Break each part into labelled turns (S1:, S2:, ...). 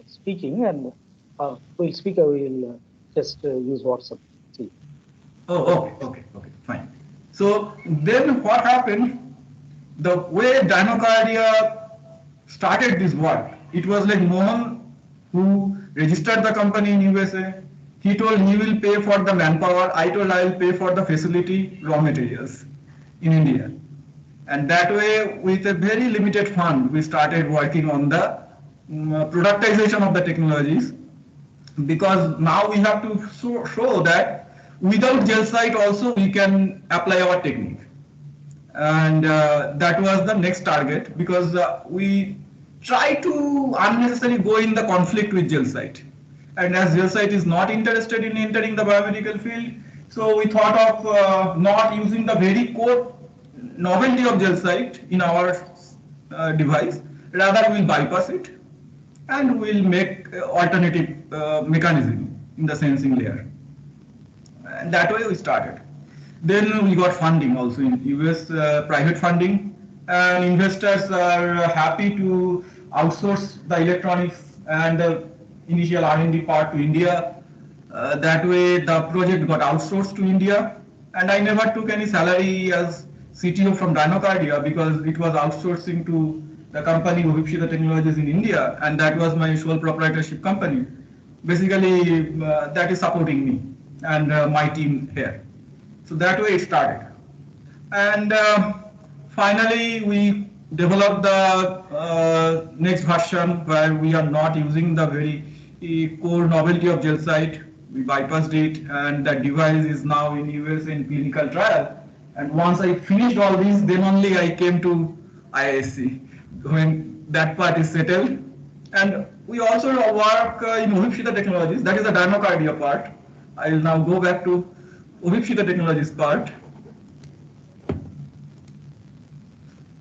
S1: speaking, and we'll speak. I will just use WhatsApp. See.
S2: Oh, okay, fine. So then what happened? The way Dinocardia started this work, it was like Mohan who registered the company in USA. He told he will pay for the manpower. I told I will pay for the facility, raw materials in India. And that way, with a very limited fund, we started working on the productization of the technologies, because now we have to show that without gel site also we can apply our technique. And that was the next target, because we try to unnecessarily go in the conflict with gel site. And as gel site is not interested in entering the biomedical field, so we thought of not using the very core novelty of gel site in our device. Rather, we'll bypass it and we'll make alternative mechanism in the sensing layer. And that way we started. Then we got funding also in US, private funding, and investors are happy to outsource the electronics and the initial R&D part to India. That way the project got outsourced to India, and I never took any salary as CTO from Dinocardia because it was outsourcing to the company Uvipshita Technologies in India, and that was my sole proprietorship company. Basically, that is supporting me and my team here. So that way it started. And finally, we developed the next version where we are not using the very core novelty of gel site. We bypassed it, and that device is now in US in clinical trial. And once I finished all this, then only I came to IISc when that part is settled. And we also work in Uvipshita Technologies. That is the Dinocardia part. I will now go back to Uvipshita Technologies part.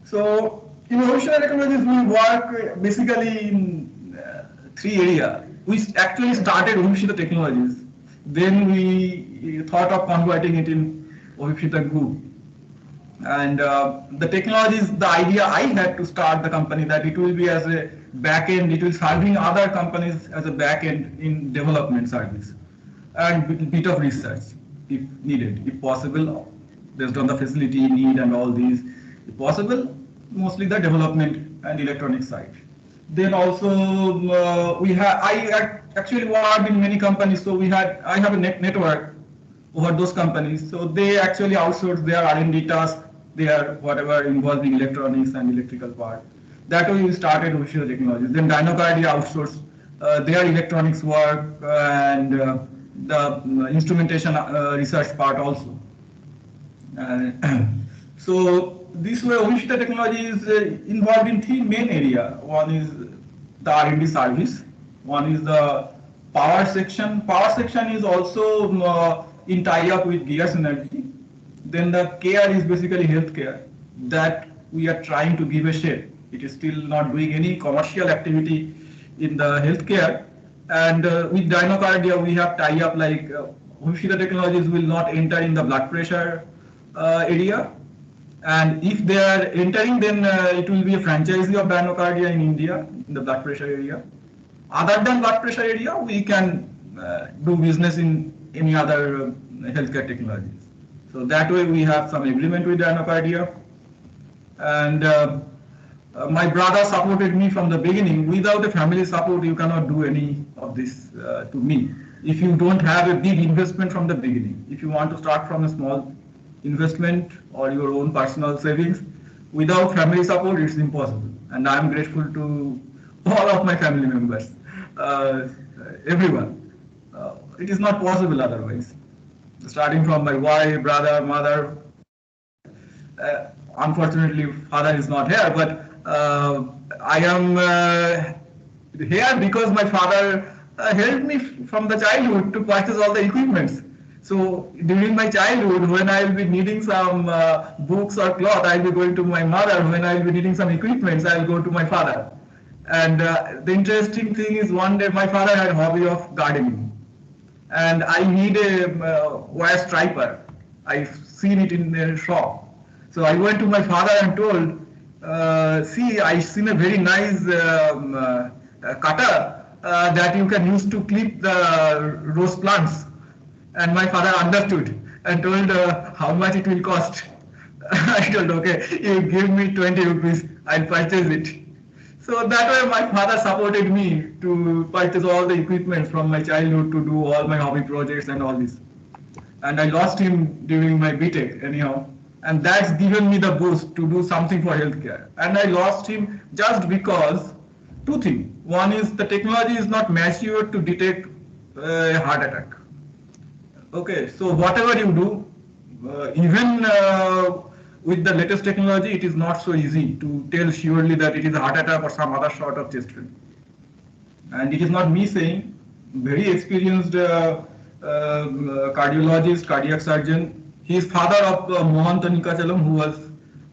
S2: So in Uvipshita Technologies, we work basically in three areas. We actually started Uvipshita Technologies. Then we thought of converting it in Uvipshita Group. And the technologies, the idea I had to start the company that it will be as a back end, it will serving other companies as a back end in development service and bit of research if needed, if possible, based on the facility need and all these. If possible, mostly the development and electronic side. Then also I actually worked in many companies, so I have a network over those companies. So they actually outsource their R&D tasks, their whatever involving electronics and electrical part. That way we started Uvipshita Technologies. Then Dinocardia outsourced their electronics work and the instrumentation research part also. So this way Uvipshita Technology is involved in three main areas. One is the R&D service, one is the power section. Power section is also in tie-up with Gears Energy. Then the care is basically healthcare that we are trying to give a shape. It is still not doing any commercial activity in the healthcare. And with Dinocardia, we have tie-up like Uvipshita Technologies will not enter in the blood pressure area. And if they are entering, then it will be a franchisee of Dinocardia in India, in the blood pressure area. Other than blood pressure area, we can do business in any other healthcare technologies. So that way we have some agreement with Dinocardia. And my brother supported me from the beginning. Without a family support, you cannot do any of this to me. If you don't have a big investment from the beginning, if you want to start from a small investment or your own personal savings, without family support, it's impossible. And I'm grateful to all of my family members, everyone. It is not possible otherwise. Starting from my wife, brother, mother. Unfortunately, father is not here, but I am here because my father helped me from the childhood to purchase all the equipments. So during my childhood, when I will be needing some books or cloth, I will be going to my mother. When I will be needing some equipments, I will go to my father. And the interesting thing is, one day my father had a hobby of gardening, and I need a wire striper. I've seen it in a shop. So I went to my father and told, see, I've seen a very nice cutter that you can use to clip the rose plants. And my father understood and told how much it will cost. I told, okay, you give me 20 rupees, I'll purchase it. So that way my father supported me to purchase all the equipment from my childhood to do all my hobby projects and all this. And I lost him during my BTech anyhow. And that's given me the boost to do something for healthcare. And I lost him just because two things. One is the technology is not mature to detect a heart attack. Okay, so whatever you do, even with the latest technology, it is not so easy to tell surely that it is a heart attack or some other sort of chest pain. And it is not me saying, very experienced cardiologist, cardiac surgeon. He is father of Mohan Tanikachalam, who was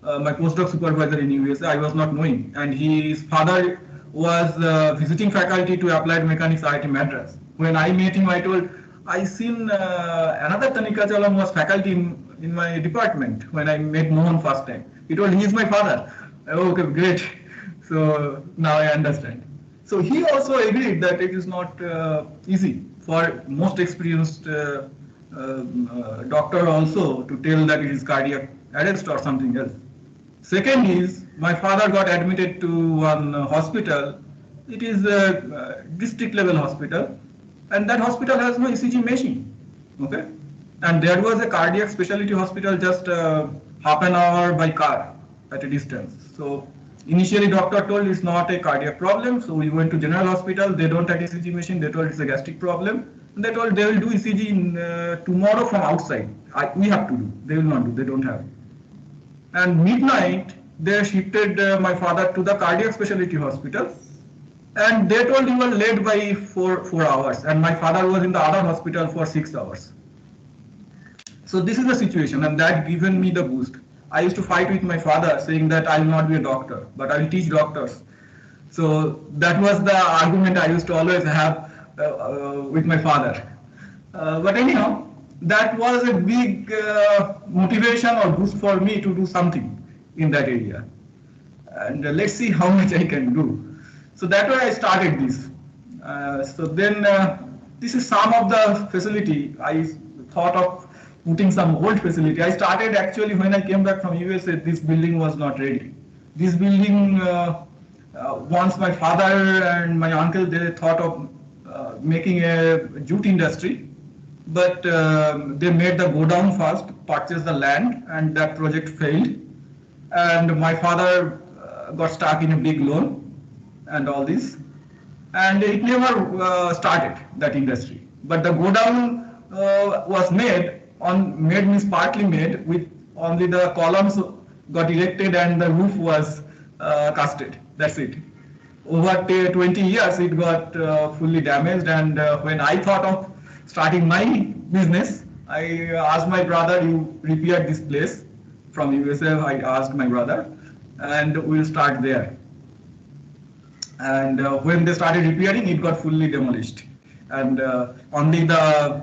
S2: my postdoc supervisor in USA. I was not knowing. And his father was visiting faculty to Applied Mechanics IIT Madras. When I met him, I told, I seen another Tanikachalam was faculty in my department when I met Mohan first time. He told, he is my father. Okay, great. So now I understand. So he also agreed that it is not easy for most experienced doctor also to tell that it is cardiac arrest or something else. Second is, my father got admitted to one hospital. It is a district level hospital, and that hospital has no ECG machine. Okay, and there was a cardiac specialty hospital just half an hour by car at a distance. So initially doctor told it's not a cardiac problem, so we went to general hospital. They don't have ECG machine. They told it's a gastric problem. And they told they will do ECG tomorrow from outside. We have to do. They will not do. They don't have. And midnight they shifted my father to the cardiac specialty hospital, and they told he was late by 4 hours, and my father was in the other hospital for 6 hours. So this is the situation, and that given me the boost. I used to fight with my father saying that I will not be a doctor, but I will teach doctors. So that was the argument I used to always have with my father. But anyhow, that was a big motivation or boost for me to do something in that area. And let's see how much I can do. So that way I started this. So then this is some of the facility. I thought of putting some old facility. I started actually when I came back from USA, this building was not ready. This building, once my father and my uncle, they thought of making a jute industry, but they made the go down first, purchased the land, and that project failed. And my father got stuck in a big loan and all this, and it never started that industry. But the go down was made means partly made, with only the columns got erected and the roof was casted. That's it. Over 20 years, it got fully damaged, and when I thought of starting my business, I asked my brother, you repair this place from USA. I asked my brother, and we'll start there. And when they started repairing, it got fully demolished, and only the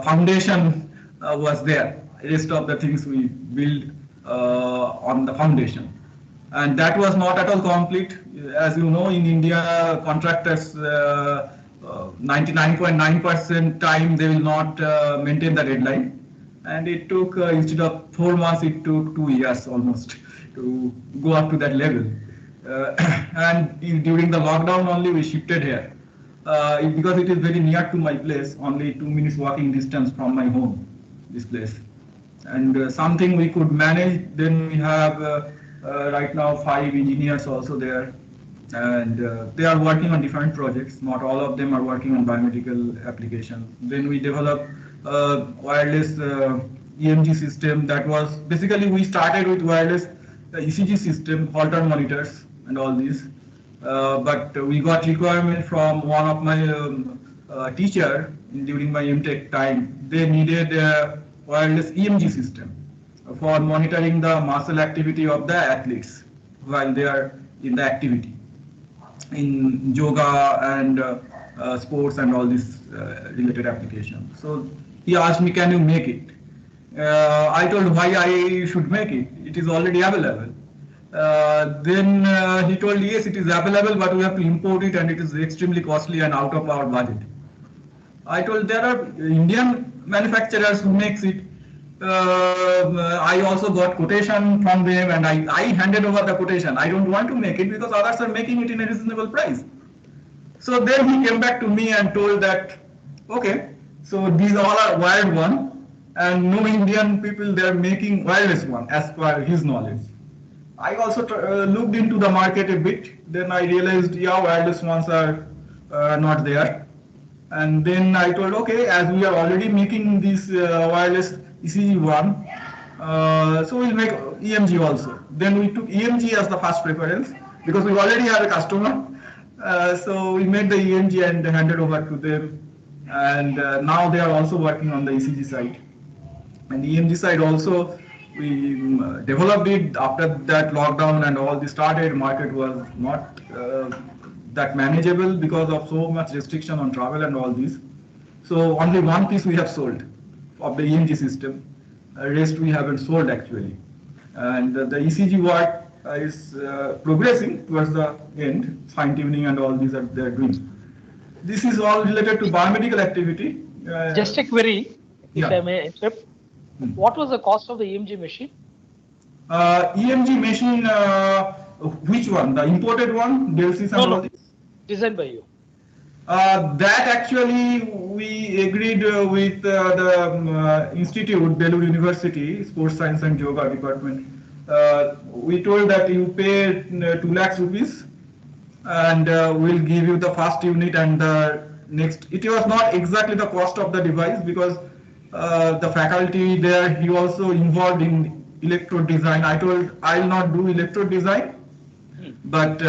S2: foundation was there. Rest of the things we built on the foundation. And that was not at all complete. As you know, in India, contractors 99.9% time they will not maintain the deadline. And it took, instead of 4 months, it took 2 years almost to go up to that level. And during the lockdown only we shifted here. Because it is very near to my place, only 2 minutes walking distance from my home, this place. And something we could manage. Then we have right now 5 engineers also there, and they are working on different projects. Not all of them are working on biomedical applications. Then we developed wireless EMG system. That was basically, we started with wireless ECG system, Holter monitors and all these. But we got requirement from one of my teacher during my MTech time. They needed a wireless EMG system for monitoring the muscle activity of the athletes while they are in the activity in yoga and sports and all these related applications. So he asked me, can you make it? I told why I should make it. It is already available. Then he told, yes, it is available, but we have to import it and it is extremely costly and out of our budget. I told there are Indian manufacturers who makes it. I also got quotation from them and I handed over the quotation. I don't want to make it because others are making it in a reasonable price. So then he came back to me and told that, okay, so these all are wired one and no Indian people they are making wireless one as per his knowledge. I also looked into the market a bit. Then I realized, yeah, wireless ones are not there. And then I told, okay, as we are already making this wireless ECG one, so we'll make EMG also. Then we took EMG as the first preference because we already have a customer. So we made the EMG and handed over to them. And now they are also working on the ECG side. And EMG side also, we developed it after that lockdown and all this started. Market was not that manageable because of so much restriction on travel and all this. So only one piece we have sold of the EMG system. Rest we haven't sold actually. And the ECG work is progressing towards the end. Fine tuning and all these are they're doing. This is all related to biomedical activity.
S1: Just a query, if
S2: Yeah.
S1: I may interrupt. What was the cost of the EMG machine?
S2: EMG machine, which one? The imported one? Delsys and all this?
S1: Designed by you.
S2: That actually we agreed with the institute, Belur University, Sports Science and Yoga department. We told that you pay 2 lakhs rupees and we'll give you the first unit and the next. It was not exactly the cost of the device because the faculty there, he also involved in electrode design. I told I'll not do electrode design, but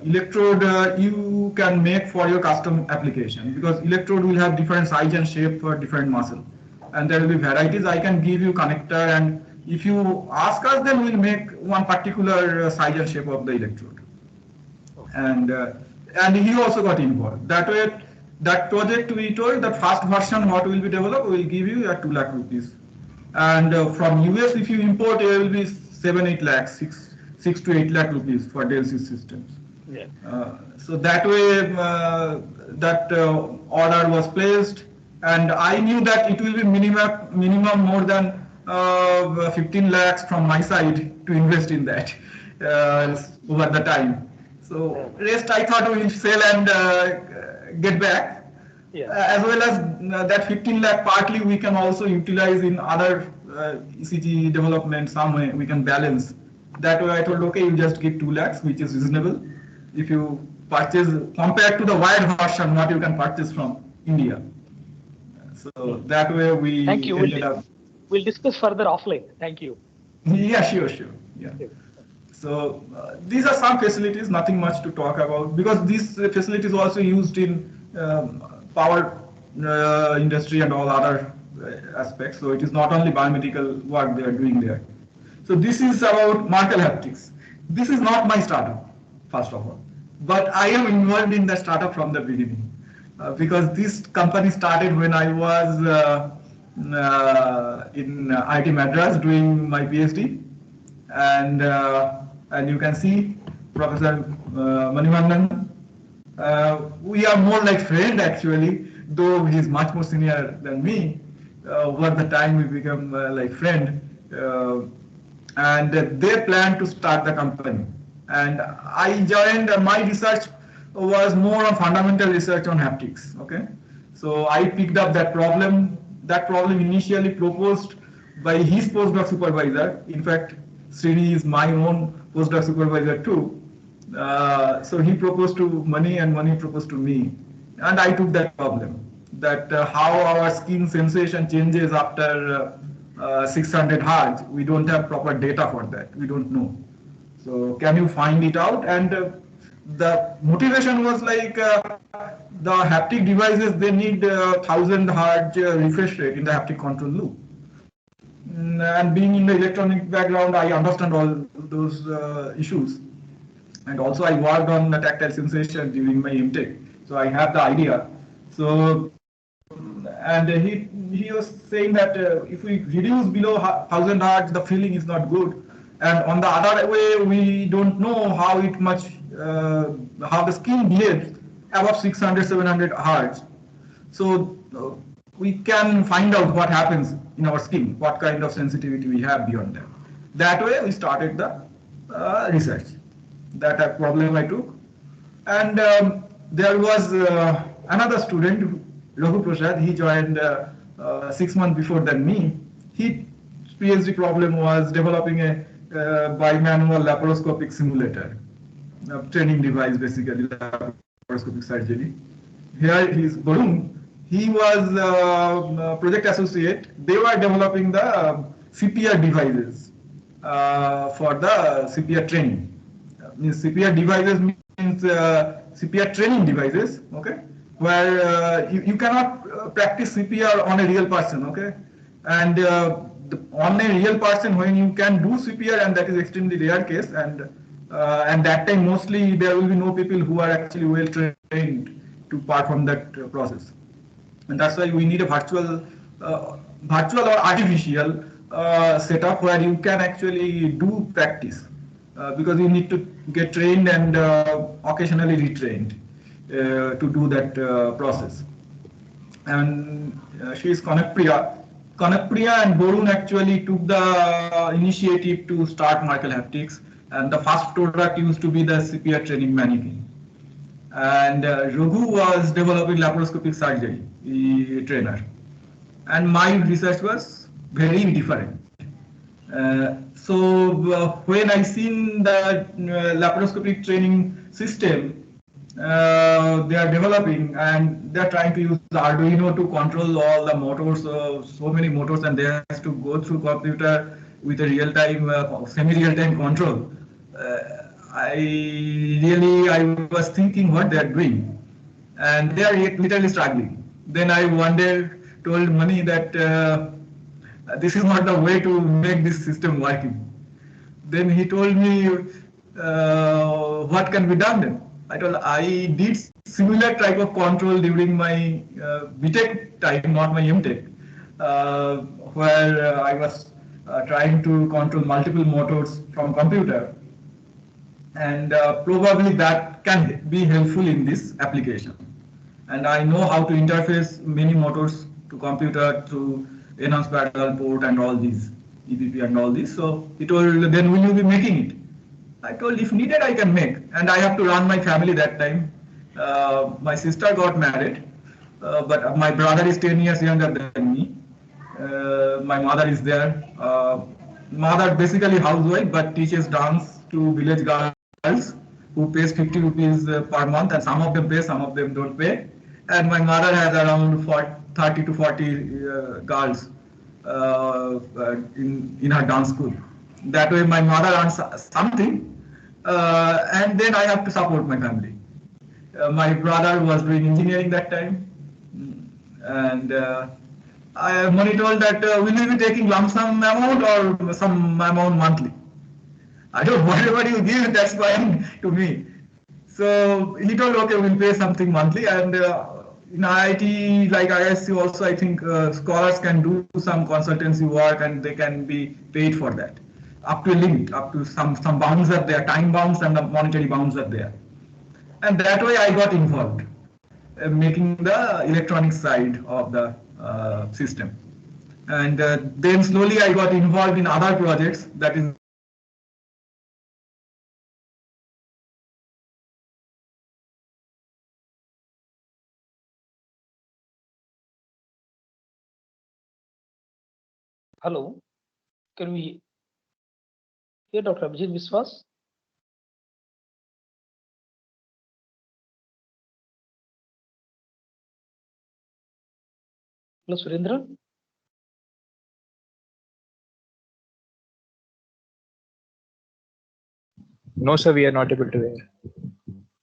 S2: electrode you can make for your custom application because electrode will have different size and shape for different muscle, and there will be varieties. I can give you connector, and if you ask us, then we'll make one particular size and shape of the electrode. And he also got involved. That way, that project we told that first version what will be developed will give you at 2 lakh rupees. And from US if you import it will be 7-8 lakhs, 6 to 8 lakh rupees for Delsys systems.
S1: Yeah.
S2: So that way that order was placed, and I knew that it will be minimum more than 15 lakhs from my side to invest in that over the time. So rest I thought we will sell and get back.
S1: Yeah.
S2: As well as that 15 lakh partly we can also utilize in other ECG development some way we can balance. That way I told okay you just give 2 lakhs which is reasonable if you purchase compared to the wired version what you can purchase from India. So that way we
S1: Thank you.
S2: ended up.
S1: We'll discuss further offline. Thank you.
S2: Yeah, sure. Yeah. So these are some facilities, nothing much to talk about because these facilities also used in power industry and all other aspects. So it is not only biomedical work they are doing there. So this is about Markel Haptics. This is not my startup, first of all, but I am involved in the startup from the beginning because this company started when I was in IIT Madras doing my PhD, and you can see Professor Manivandan. We are more like friend actually, though he is much more senior than me. Over the time we become like friend, and they plan to start the company. And I joined. My research was more on fundamental research on haptics. Okay, so I picked up that problem. That problem initially proposed by his postdoc supervisor. In fact, Srini is my own postdoc supervisor too. So he proposed to Mani and Mani proposed to me. And I took that problem, that how our skin sensation changes after 600 Hertz. We don't have proper data for that. We don't know. So can you find it out? And the motivation was like the haptic devices, they need 1000 Hertz refresh rate in the haptic control loop. And being in the electronic background, I understand all those issues. And also I worked on the tactile sensation during my MTech. So I have the idea. So, and he was saying that if we reduce below 1000 Hertz, the feeling is not good. And on the other way, we don't know how the skin behaves above 600, 700 hertz. So we can find out what happens in our skin, what kind of sensitivity we have beyond that. That way, we started the research. That a problem I took. And there was another student, Raghu Prasad, he joined 6 months before than me. His PhD problem was developing a bimanual laparoscopic simulator, a training device basically, laparoscopic surgery. Here he is Barun. He was project associate. They were developing the CPR devices for the CPR training. Means CPR devices means CPR training devices, okay, where you cannot practice CPR on a real person, okay, and on a real person when you can do CPR, and that is extremely rare case, and that time mostly there will be no people who are actually well trained to perform that process, and that's why we need a virtual or artificial setup where you can actually do practice because you need to get trained and occasionally retrained to do that process. And she is Kanakpriya. Kanakpriya and Borun actually took the initiative to start Markel Haptics, and the first product used to be the CPR training mannequin. And Raghu was developing laparoscopic surgery trainer, and my research was very different. So when I seen the laparoscopic training system they are developing, and they are trying to use Arduino to control all the motors, so many motors, and they has to go through computer with a real-time, semi-real-time control. I was thinking what they are doing, and they are literally struggling. Then I one day told Mani that this is not the way to make this system working. Then he told me, what can be done then? I told I did similar type of control during my BTech time, not my MTech, where I was trying to control multiple motors from computer, and probably that can be helpful in this application. And I know how to interface many motors to computer through enhanced parallel port and all these EPP and all this. So he told, then will you be making it? I told, if needed, I can make. And I have to run my family that time. My sister got married, but my brother is 10 years younger than me. My mother is there. Mother basically housewife, but teaches dance to village girls who pays 50 rupees per month, and some of them pay, some of them don't pay. And my mother has around 40, 30 to 40 girls in her dance school. That way, my mother earns something, and then I have to support my family. My brother was doing engineering that time, and Mani told that will you be taking lump sum amount or some amount monthly? I don't whatever you give, that's fine to me. So he told, okay, we'll pay something monthly, and in IIT like ISC also, I think scholars can do some consultancy work and they can be paid for that up to a limit, up to some bounds are there, time bounds and the monetary bounds are there. And that way I got involved, making the electronic side of the system. And then slowly I got involved in other projects, that is
S1: Hello, can we hear Dr. Abhijit Viswas? Hello, Surendra.
S3: No, sir, we are not able to hear.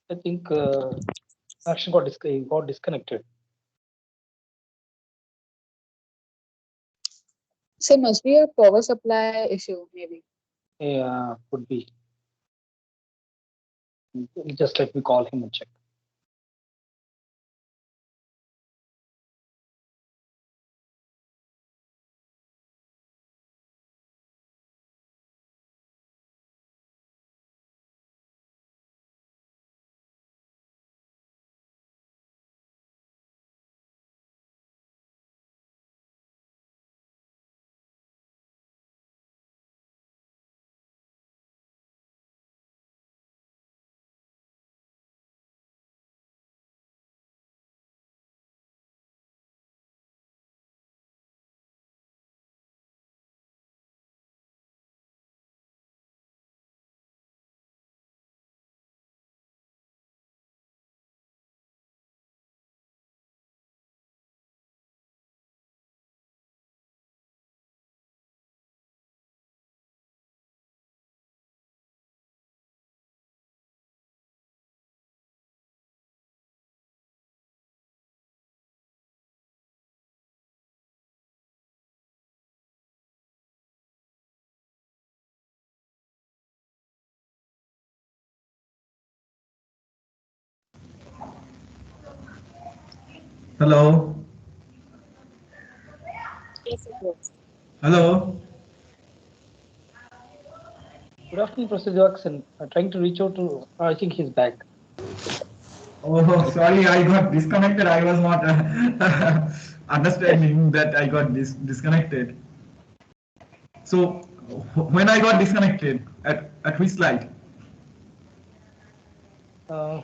S1: I think action got disconnected.
S4: So must be a power supply issue, maybe.
S1: Yeah, could be. Just let me call him and check.
S2: Hello?
S4: Yes, it works.
S2: Hello?
S1: Good afternoon, Professor Jackson. I'm trying to reach out to. I think he's back.
S2: Oh, sorry, I got disconnected. I was not understanding that I got disconnected. So, when I got disconnected, at which slide?
S1: Uh,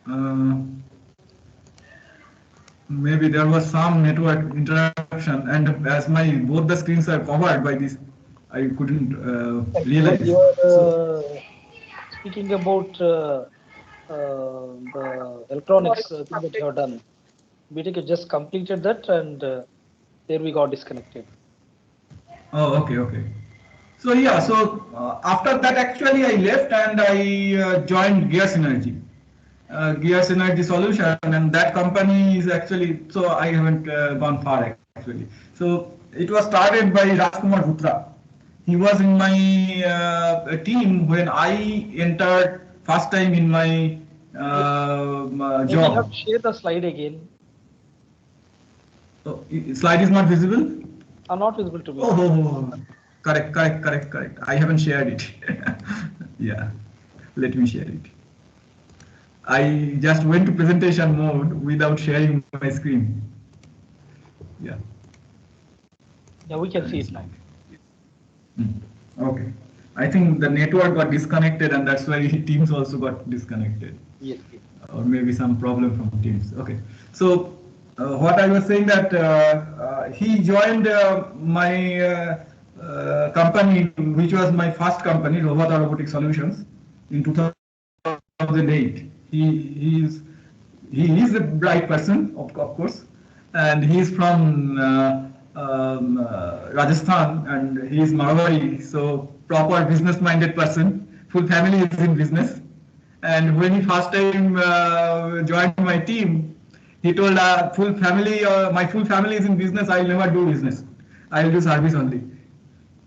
S2: Uh, Maybe there was some network interruption, and as my both the screens are covered by this, I couldn't realize.
S1: you're
S2: So,
S1: speaking about the electronics thing that you have done. BTech just completed that, and there we got disconnected.
S2: oh, okay, okay. So yeah, so after that actually I left and I joined Gear Synergy. Gear Synergy Solution, and that company is actually, so I haven't gone far actually. So it was started by Rajkumar Bhutra. He was in my team when I entered first time in my
S1: Maybe you have
S2: job.
S1: to share the slide again.
S2: So, slide is not visible?
S1: Are not visible to me.
S2: Oh, correct, correct, correct, correct. I haven't shared it. Yeah, let me share it. I just went to presentation mode without sharing my screen. Yeah.
S1: Yeah, we can see it now.
S2: Okay. I think the network got disconnected and that's why Teams also got disconnected.
S1: Yes, yes.
S2: Or maybe some problem from Teams. Okay. So what I was saying that he joined my company, which was my first company, Robot Robotic Solutions, in 2008. He is a bright person, of course, and he is from Rajasthan, and he is Marwari, so proper business-minded person. Full family is in business, and when he first time joined my team, he told my full family is in business. I'll never do business. I'll do service only.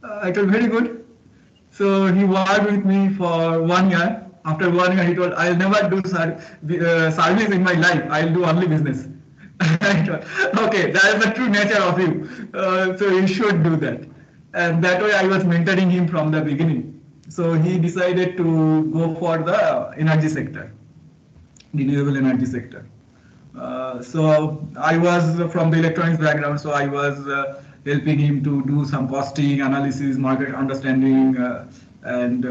S2: I told very good. So he worked with me for 1 year. After 1 year, he told, I'll never do service in my life. I'll do only business. I thought, okay, that is the true nature of you. So you should do that. And that way I was mentoring him from the beginning. So he decided to go for the energy sector, renewable energy sector. So I was from the electronics background, so I was helping him to do some costing analysis, market understanding, and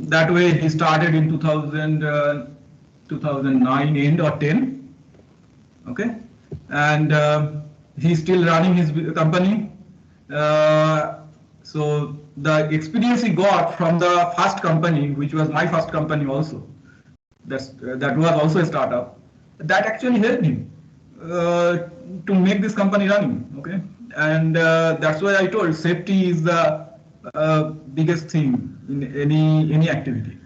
S2: that way he started in 2009 end or 10, okay, and he's still running his company. So the experience he got from the first company, which was my first company also, that was also a startup, that actually helped him to make this company running. Okay, and that's why I told safety is the biggest thing in any activity.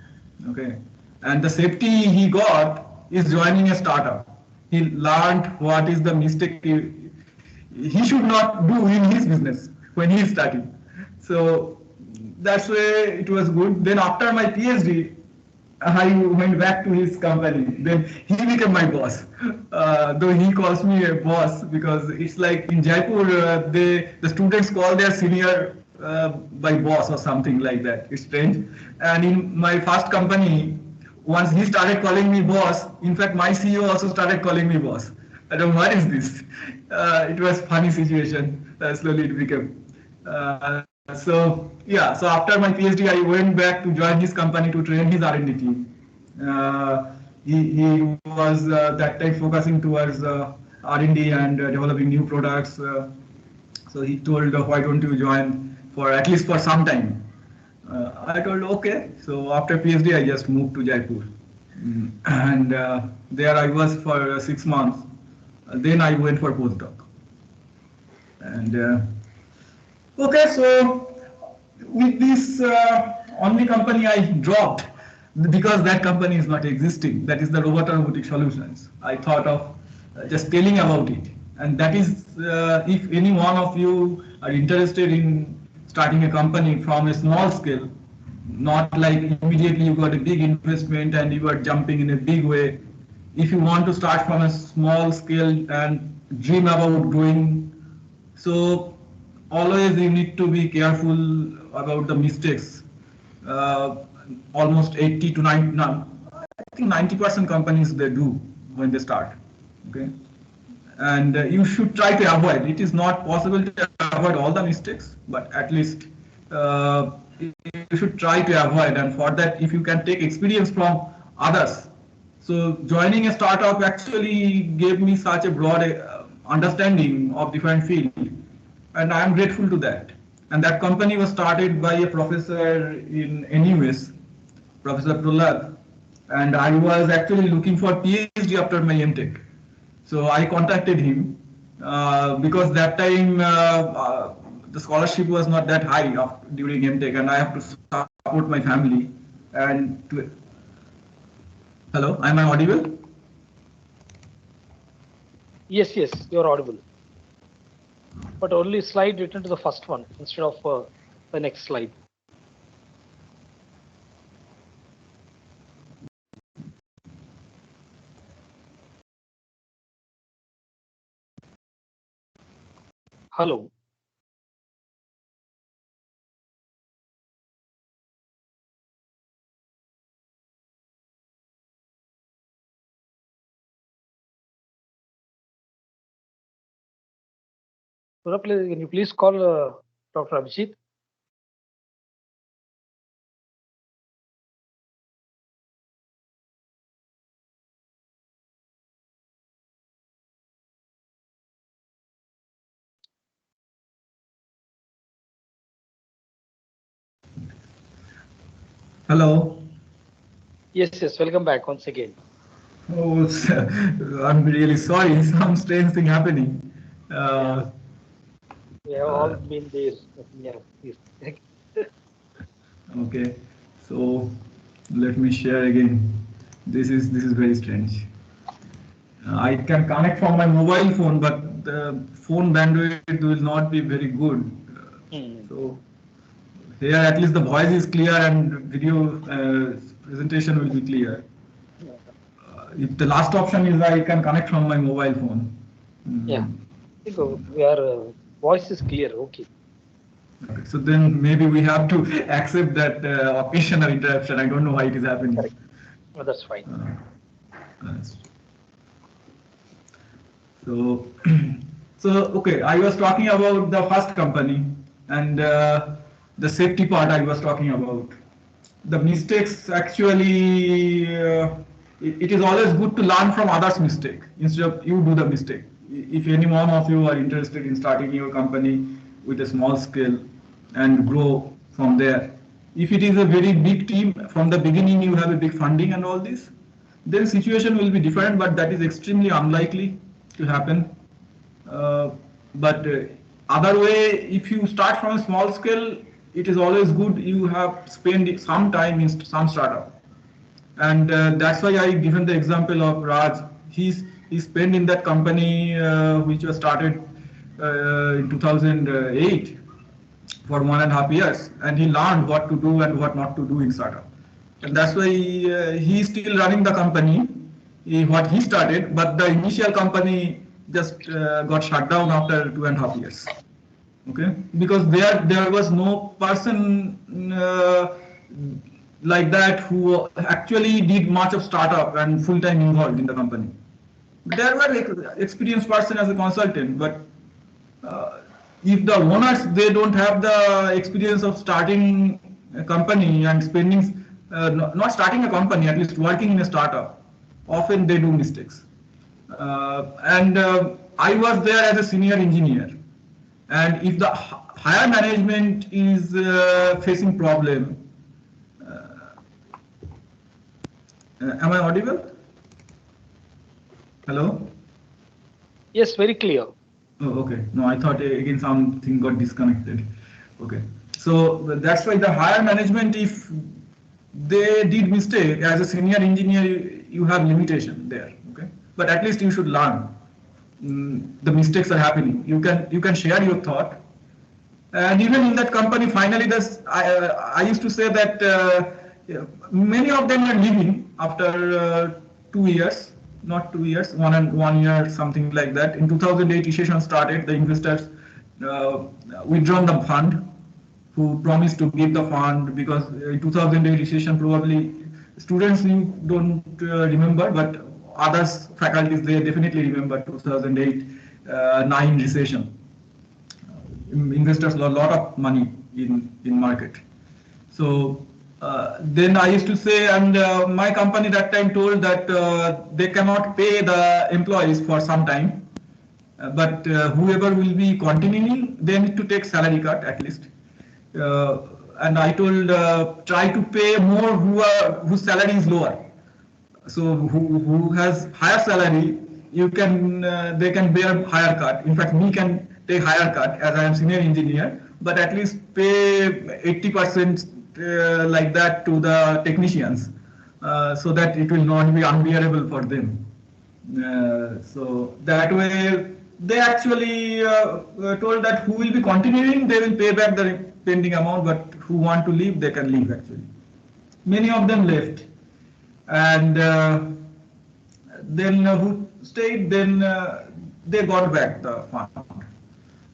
S2: Okay, and the safety he got is joining a startup. He learned what is the mistake he should not do in his business when he is starting. So that's why it was good. Then after my PhD, I went back to his company. Then he became my boss. Though he calls me a boss because it's like in Jaipur, the students call their senior by boss or something like that. It's strange. And in my first company, once he started calling me boss, in fact, my CEO also started calling me boss. I don't know what is this. It was funny situation. Slowly it became. So yeah, so after my PhD, I went back to join his company to train his R&D team. He was that time focusing towards R&D and developing new products. So he told, why don't you join for at least for some time? I told okay. So after PhD, I just moved to Jaipur, and there I was for 6 months. Then I went for postdoc, and okay, so with this only company I dropped because that company is not existing. That is the Robot Robotic Solutions. I thought of just telling about it, and that is if any one of you are interested in starting a company from a small scale, not like immediately you got a big investment and you are jumping in a big way. if you want to start from a small scale and dream about growing, so always you need to be careful about the mistakes. Uh, Almost 80 to 90, no, I think 90% companies they do when they start. Okay, and you should try to avoid. It is not possible to avoid all the mistakes, but at least you should try to avoid. And for that, if you can take experience from others. So joining a startup actually gave me such a broad understanding of different field, and I am grateful to that. And that company was started by a professor in NUS, Professor Prahlad, and I was actually looking for PhD after my MTech. So I contacted him because that time the scholarship was not that high during MTech, and I have to support my family. And hello, am I audible?
S1: Yes, yes, you're audible. But only slide written to the first one instead of the next slide. Hello. Can you please call Dr. Abhijit?
S2: Hello.
S1: Yes, yes, welcome back once again.
S2: Oh, I'm really sorry. Some strange thing happening.
S1: Yeah. We have all been there. Yeah, yes.
S2: Okay, so let me share again. This is very strange. I can connect from my mobile phone, but the phone bandwidth will not be very good. So here at least the voice is clear and video presentation will be clear. If the last option is I can connect from my mobile phone.
S1: Yeah, I think voice is clear. Okay.
S2: Okay, so then maybe we have to accept that occasional interruption. I don't know why it is happening.
S1: Correct. Oh, that's fine.
S2: So, so okay, I was talking about the first company and the safety part I was talking about. The mistakes actually, it is always good to learn from others' mistake instead of you do the mistake. If any one of you are interested in starting your company with a small scale and grow from there, if it is a very big team from the beginning, you have a big funding and all this, then situation will be different, but that is extremely unlikely to happen. But other way, if you start from a small scale, it is always good you have spent some time in some startup, and that's why I given the example of Raj. He spent in that company which was started in 2008 for 1.5 years, and he learned what to do and what not to do in startup, and that's why he's still running the company what he started, but the initial company just got shut down after 2.5 years. Okay, because there was no person like that who actually did much of startup and full time involved in the company. There were experienced person as a consultant, but if the owners they don't have the experience of starting a company and spending not starting a company, at least working in a startup, often they do mistakes. And I was there as a senior engineer, and if the higher management is facing problem, am I audible? Hello?
S1: Yes, very clear.
S2: Oh, okay. No, I thought again something got disconnected. Okay. So that's why the higher management, if they did mistake as a senior engineer, you have limitation there. Okay. But at least you should learn. The mistakes are happening. You can share your thought. And even in that company, finally, I used to say that many of them are leaving after 2 years. not 2 years, 1 year, something like that. In 2008, recession started. The investors withdrawn the fund, who promised to give the fund, because in 2008 recession, probably students you don't remember, but others faculties they definitely remember 2008 9 recession. Investors lost a lot of money in market. So then I used to say, and my company that time told that they cannot pay the employees for some time, but whoever will be continuing, they need to take salary cut at least. And I told try to pay more whose salary is lower. So who has higher salary, you can they can bear higher cut. In fact, me can take higher cut as I am senior engineer, but at least pay 80% like that to the technicians, so that it will not be unbearable for them. So that way they actually told that who will be continuing, they will pay back the pending amount, but who want to leave, they can leave actually. Many of them left. And then who stayed, then they got back the fund,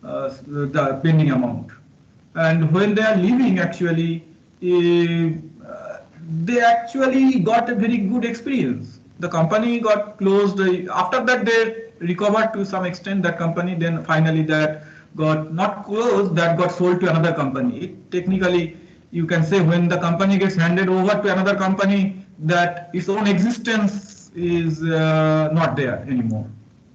S2: the pending amount. And when they are leaving, actually, they actually got a very good experience. The company got closed. After that, they recovered to some extent, that company. Then finally that got not closed, that got sold to another company. Technically, you can say when the company gets handed over to another company, that its own existence is not there anymore.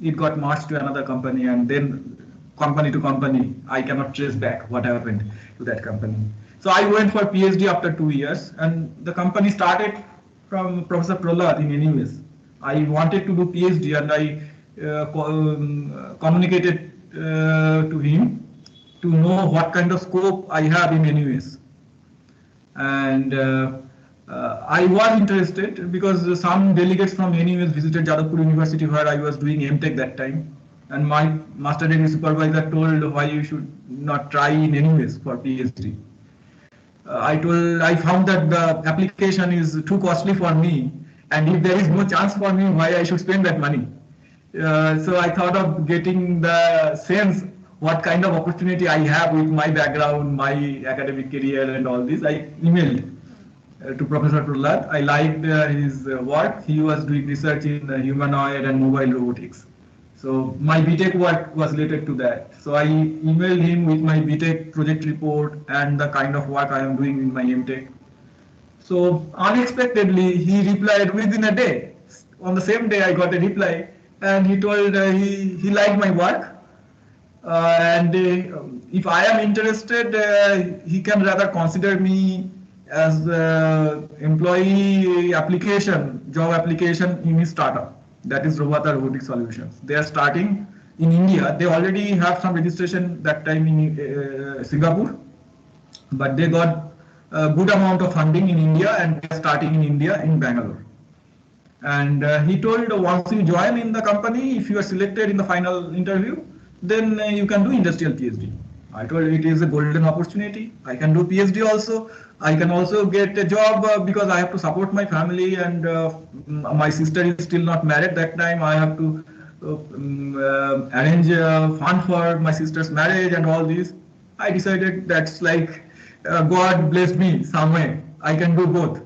S2: It got merged to another company, and then company to company, I cannot trace back what happened to that company. So I went for PhD after 2 years, and the company started from Professor Prahlad in NUS. I wanted to do PhD, and I communicated to him to know what kind of scope I have in NUS. And I was interested because some delegates from NUS visited Jadavpur University, where I was doing MTech that time. And my master degree supervisor told why you should not try in NUS for PhD. I found that the application is too costly for me, and if there is no chance for me, why I should spend that money? So I thought of getting the sense what kind of opportunity I have with my background, my academic career, and all this. I emailed to Professor Prahlad. I liked his work. He was doing research in humanoid and mobile robotics. So my BTech work was related to that. So I emailed him with my BTech project report and the kind of work I am doing in my MTech. So unexpectedly, he replied within a day. On the same day, I got a reply, and he told he liked my work, and if I am interested, he can rather consider me as employee application, job application in his startup. That is Robata Robotic Solutions. They are starting in India. They already have some registration that time in Singapore, but they got a good amount of funding in India, and they are starting in India in Bangalore. And he told once you join in the company, if you are selected in the final interview, then you can do industrial PhD. I told it is a golden opportunity. I can do PhD also. I can also get a job because I have to support my family, and my sister is still not married that time. I have to arrange a fund for my sister's marriage and all this. I decided that's like God blessed me some way. I can do both.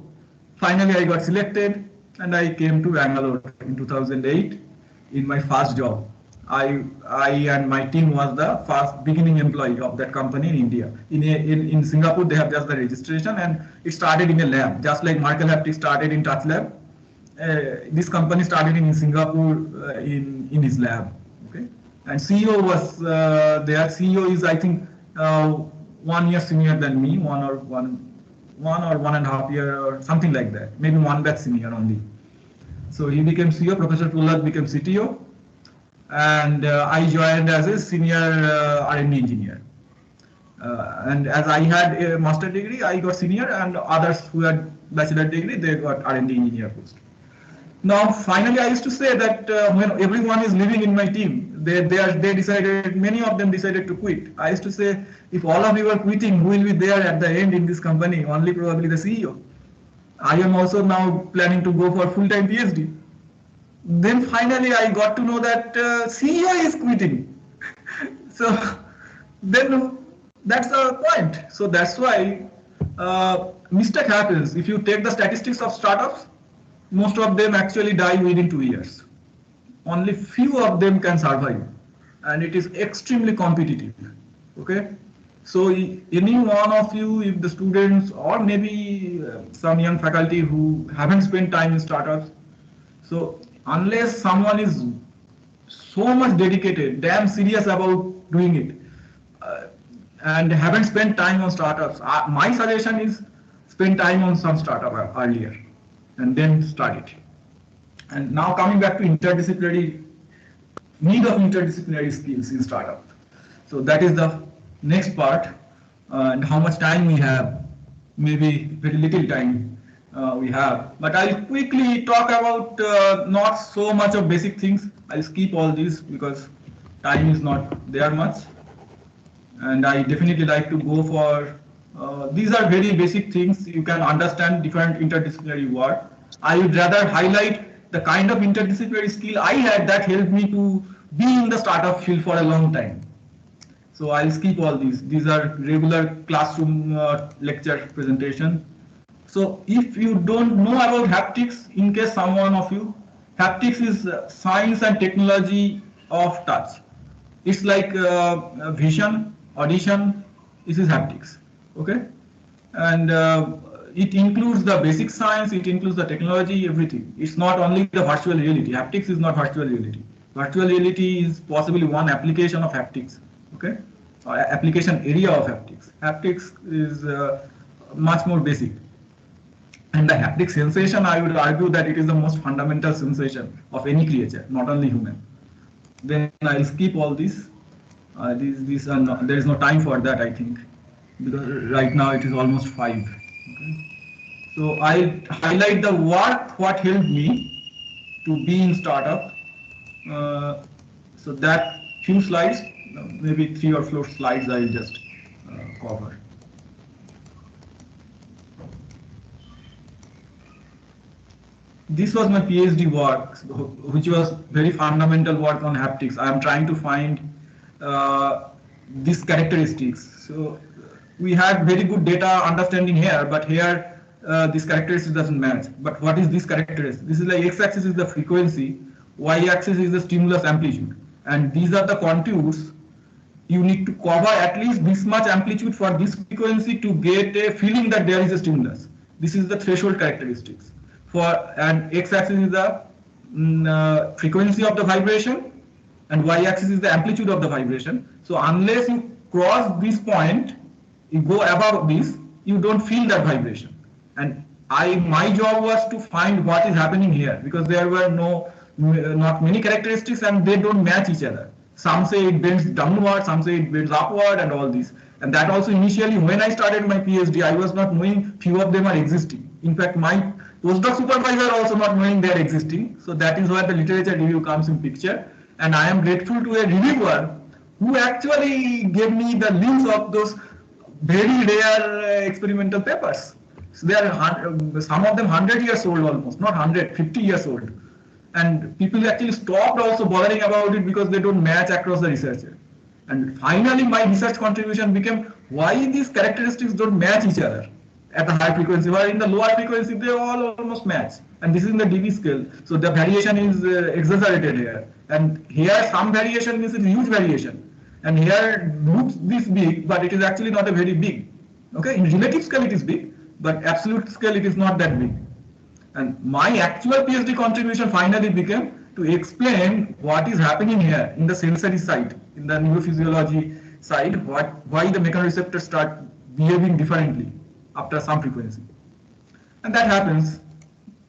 S2: Finally, I got selected, and I came to Bangalore in 2008 in my first job. I and my team was the first beginning employee of that company in India. In Singapore, they have just the registration, and it started in a lab, just like Markel Haptic started in Touch Lab. This company started in Singapore in his lab. Okay, and CEO was their CEO is, I think, 1 year senior than me, one or 1.5 years or something like that, maybe one batch senior only. So he became CEO. Professor Prahlad became CTO. And I joined as a senior R&D engineer. And as I had a master degree, I got senior, and others who had bachelor degree, they got R&D engineer post. Now, finally, I used to say that when everyone is leaving in my team, they decided, many of them decided to quit. I used to say, if all of you are quitting, who will be there at the end in this company? Only probably the CEO. I am also now planning to go for full-time PhD. then finally I got to know that CEO is quitting. So then that's the point. So that's why mistake happens. If you take the statistics of startups, most of them actually die within 2 years. Only few of them can survive, and it is extremely competitive. Okay, so any one of you, if the students or maybe some young faculty who haven't spent time in startups, so unless someone is so much dedicated, damn serious about doing it, and haven't spent time on startups, my suggestion is spend time on some startup earlier and then start it. And now coming back to interdisciplinary, need of interdisciplinary skills in startup. So that is the next part, and how much time we have, maybe very little time we have. But I'll quickly talk about not so much of basic things. I'll skip all these because time is not there much. And I definitely like to go for, these are very basic things. You can understand different interdisciplinary work. I would rather highlight the kind of interdisciplinary skill I had that helped me to be in the startup field for a long time. So I'll skip all these. These are regular classroom lecture presentation. So if you don't know about haptics, in case someone of you, haptics is science and technology of touch. It's like vision, audition. This is haptics. Okay, and it includes the basic science, it includes the technology, everything. It's not only the virtual reality. Haptics is not virtual reality. Virtual reality is possibly one application of haptics, okay? Or application area of haptics. Haptics is much more basic. And the haptic sensation, I would argue that it is the most fundamental sensation of any creature, not only human. Then I'll skip all this. These are not, there is no time for that, I think, because right now it is almost 5. Okay? So I'll highlight the work, what helped me to be in startup. So that few slides, maybe 3 or 4 slides I'll just cover. This was my PhD work, which was very fundamental work on haptics. I am trying to find these characteristics. So we had very good data understanding here, but here this characteristic doesn't match. But what is this characteristic? This is like x-axis is the frequency, y-axis is the stimulus amplitude, and these are the contours. You need to cover at least this much amplitude for this frequency to get a feeling that there is a stimulus. This is the threshold characteristics. And x-axis is the frequency of the vibration, and y-axis is the amplitude of the vibration. So unless you cross this point, you go above this, you don't feel that vibration. And my job was to find what is happening here, because there were not many characteristics and they don't match each other. Some say it bends downward, some say it bends upward, and all this. And that also initially, when I started my PhD, I was not knowing few of them are existing. In fact, my postdoc supervisor also not knowing they are existing. So that is where the literature review comes in picture. And I am grateful to a reviewer who actually gave me the links of those very rare experimental papers. So they are some of them 100 years old almost, not 100, 50 years old. And people actually stopped also bothering about it because they don't match across the researcher. And finally, my research contribution became why these characteristics don't match each other at the high frequency, while in the lower frequency, they all almost match. And this is in the dB scale. So the variation is exaggerated here. And here some variation is a huge variation. And here looks this big, but it is actually not a very big. Okay, in relative scale it is big, but absolute scale it is not that big. And my actual PhD contribution finally became to explain what is happening here in the sensory side, in the neurophysiology side, why the mechanoreceptors start behaving differently after some frequency. And that happens.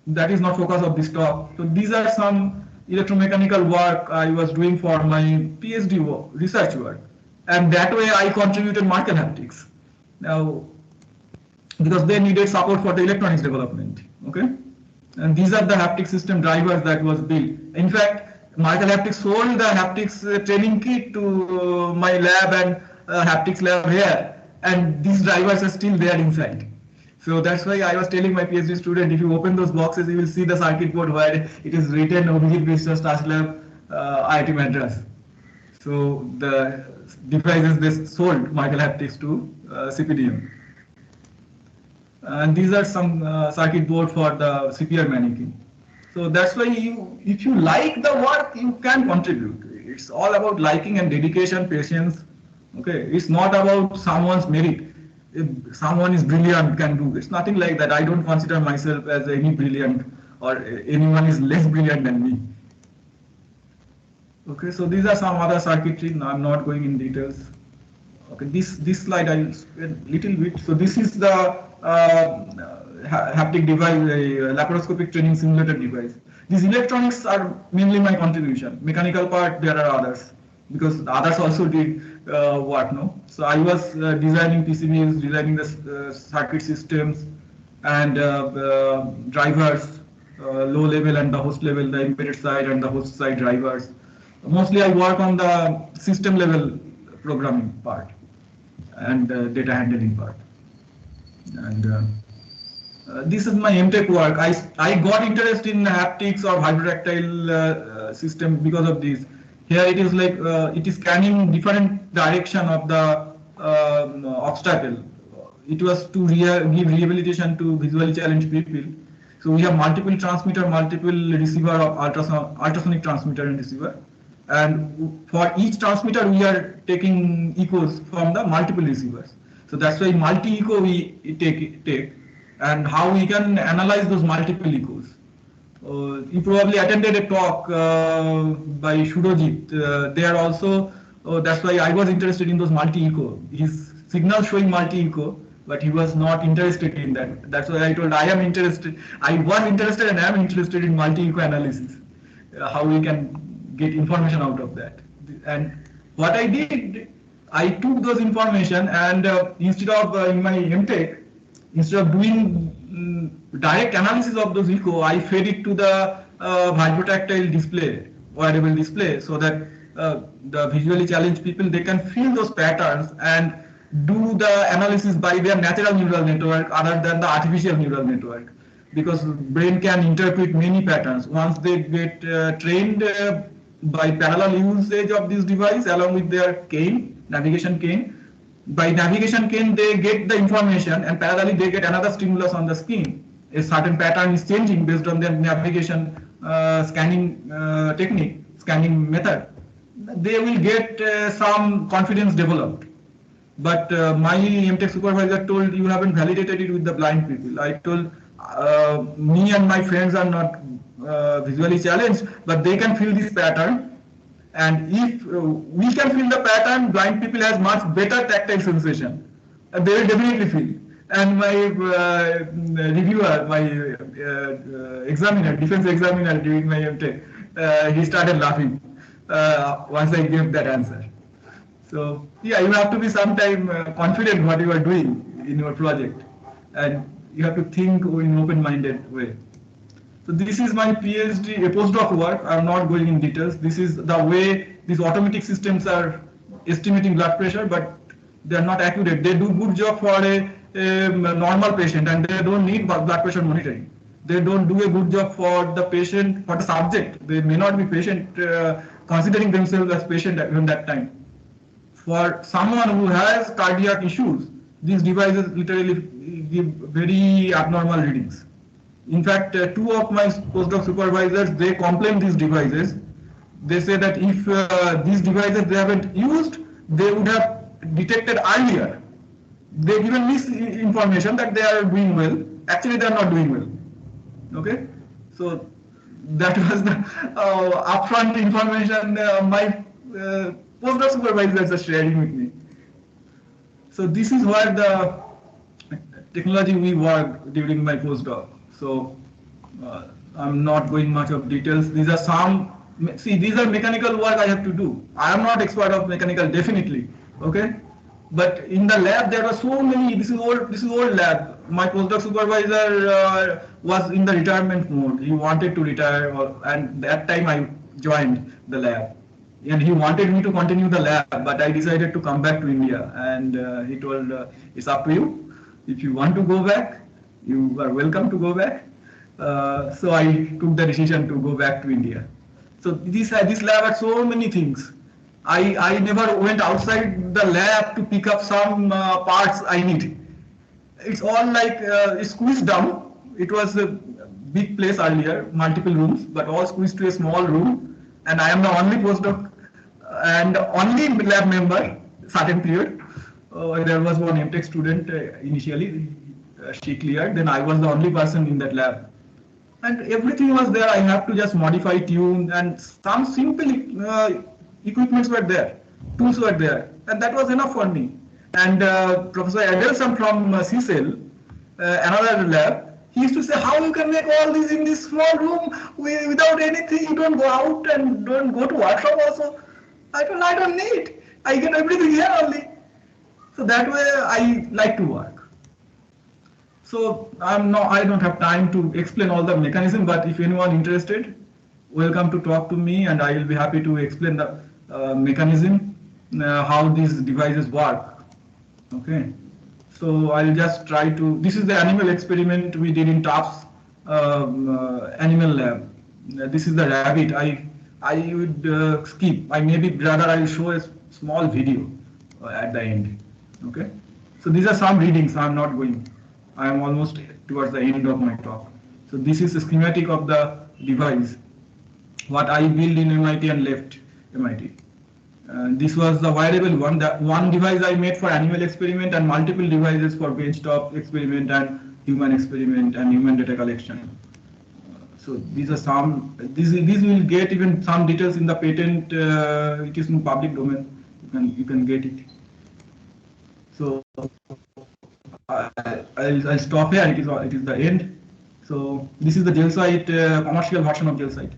S2: That is not focus of this talk. So these are some electromechanical work I was doing for my PhD work, research work. And that way I contributed Merkel haptics. Now, because they needed support for the electronics development. Okay? And these are the haptic system drivers that was built. In fact, Merkel Haptics sold the haptics training kit to my lab and haptics lab here. And these drivers are still there inside. So that's why I was telling my PhD student, if you open those boxes, you will see the circuit board where it is written Abhijit Mishra Stash Lab, IIT Madras. So the devices they sold Michael Haptics to CPDM. And these are some circuit board for the CPR mannequin. So that's why if you like the work, you can contribute. It's all about liking and dedication, patience. Okay, it's not about someone's merit. If someone is brilliant, can do. It's nothing like that. I don't consider myself as any brilliant or anyone is less brilliant than me. Okay, so these are some other circuitry. Now I'm not going in details. Okay, this slide I will spend a little bit. So this is the haptic device, laparoscopic training simulator device. These electronics are mainly my contribution. Mechanical part, there are others, because the others also did work, no? So I was designing PCBs, designing the circuit systems and drivers, low level and the host level, the embedded side and the host side drivers. Mostly I work on the system level programming part and data handling part. And this is my MTech work. I got interested in haptics or vibratactile system because of this. Here it is like it is scanning different direction of the obstacle. It was to give rehabilitation to visually challenged people. So we have multiple transmitter, multiple receiver of ultrasonic transmitter and receiver. And for each transmitter, we are taking echoes from the multiple receivers. So that's why multi-echo we take, and how we can analyze those multiple echoes. You probably attended a talk by Shurojit. They are also, that's why I was interested in those multi-echo. His signal showing multi-echo, but he was not interested in that. That's why I told I was interested and I am interested in multi-echo analysis, how we can get information out of that. And what I did, I took those information and instead of in my MTech, instead of doing direct analysis of those echo, I fed it to the vibratactile display, wearable display, so that the visually challenged people, they can feel those patterns and do the analysis by their natural neural network other than the artificial neural network. Because brain can interpret many patterns. Once they get trained by parallel usage of this device along with their cane, navigation cane, by navigation cane they get the information and parallelly they get another stimulus on the screen. A certain pattern is changing based on their navigation scanning technique, scanning method. They will get some confidence developed. But my MTech supervisor told, you haven't validated it with the blind people. I told, me and my friends are not visually challenged, but they can feel this pattern. And if we can feel the pattern, blind people has much better tactile sensation. They will definitely feel. And my reviewer, my examiner, defense examiner during my MTech, he started laughing once I gave that answer. So yeah, you have to be sometime confident what you are doing in your project, and you have to think in open-minded way. So this is my PhD, a postdoc work. I'm not going in details. This is the way these automatic systems are estimating blood pressure, but they are not accurate. They do good job for a normal patient, and they don't need blood pressure monitoring. They don't do a good job for the patient, for the subject. They may not be patient, considering themselves as patient even that time. For someone who has cardiac issues, these devices literally give very abnormal readings. In fact, two of my postdoc supervisors, they complain these devices. They say that if these devices they haven't used, they would have detected earlier. They given misinformation that they are doing well. Actually, they are not doing well. Okay, so that was the upfront information my postdoc supervisors are sharing with me. So this is where the technology we work during my postdoc. So I'm not going much of details. These are some, see, these are mechanical work I have to do. I am not expert of mechanical, definitely. Okay, but in the lab there are so many. This is old lab. My postdoc supervisor was in the retirement mode. He wanted to retire, and that time I joined the lab. And he wanted me to continue the lab, but I decided to come back to India. And he told, it's up to you. If you want to go back, You are welcome to go back. So I took the decision to go back to India. So this lab had so many things. I never went outside the lab to pick up some parts I need. It's all like it's squeezed down. It was a big place earlier, multiple rooms, but all squeezed to a small room. And I am the only postdoc and only lab member, certain period. There was one MTech student initially, she cleared, then I was the only person in that lab. And everything was there. I have to just modify, tune, and some simple equipments were there, tools were there, and that was enough for me. And Professor Adelson from CSEL, another lab, he used to say, how you can make all these in this small room without anything, you don't go out and don't go to workshop also. I don't need, I get everything here only. So that way I like to work. So I don't have time to explain all the mechanism, but if anyone interested, welcome to talk to me and I will be happy to explain the mechanism, how these devices work. Okay, so I'll just try to, this is the animal experiment we did in Tufts animal lab. This is the rabbit. I would skip, rather I'll show a small video at the end. Okay, so these are some readings. I'm not going. I am almost towards the end of my talk. So this is a schematic of the device, what I built in MIT and left MIT. This was the wearable one. That one device I made for animal experiment and multiple devices for benchtop experiment and human experiment and human data collection. So these are some. These will get even some details in the patent. It is in public domain. You can get it. So I'll stop here. It is the end. So this is the GelSight commercial version of GelSight.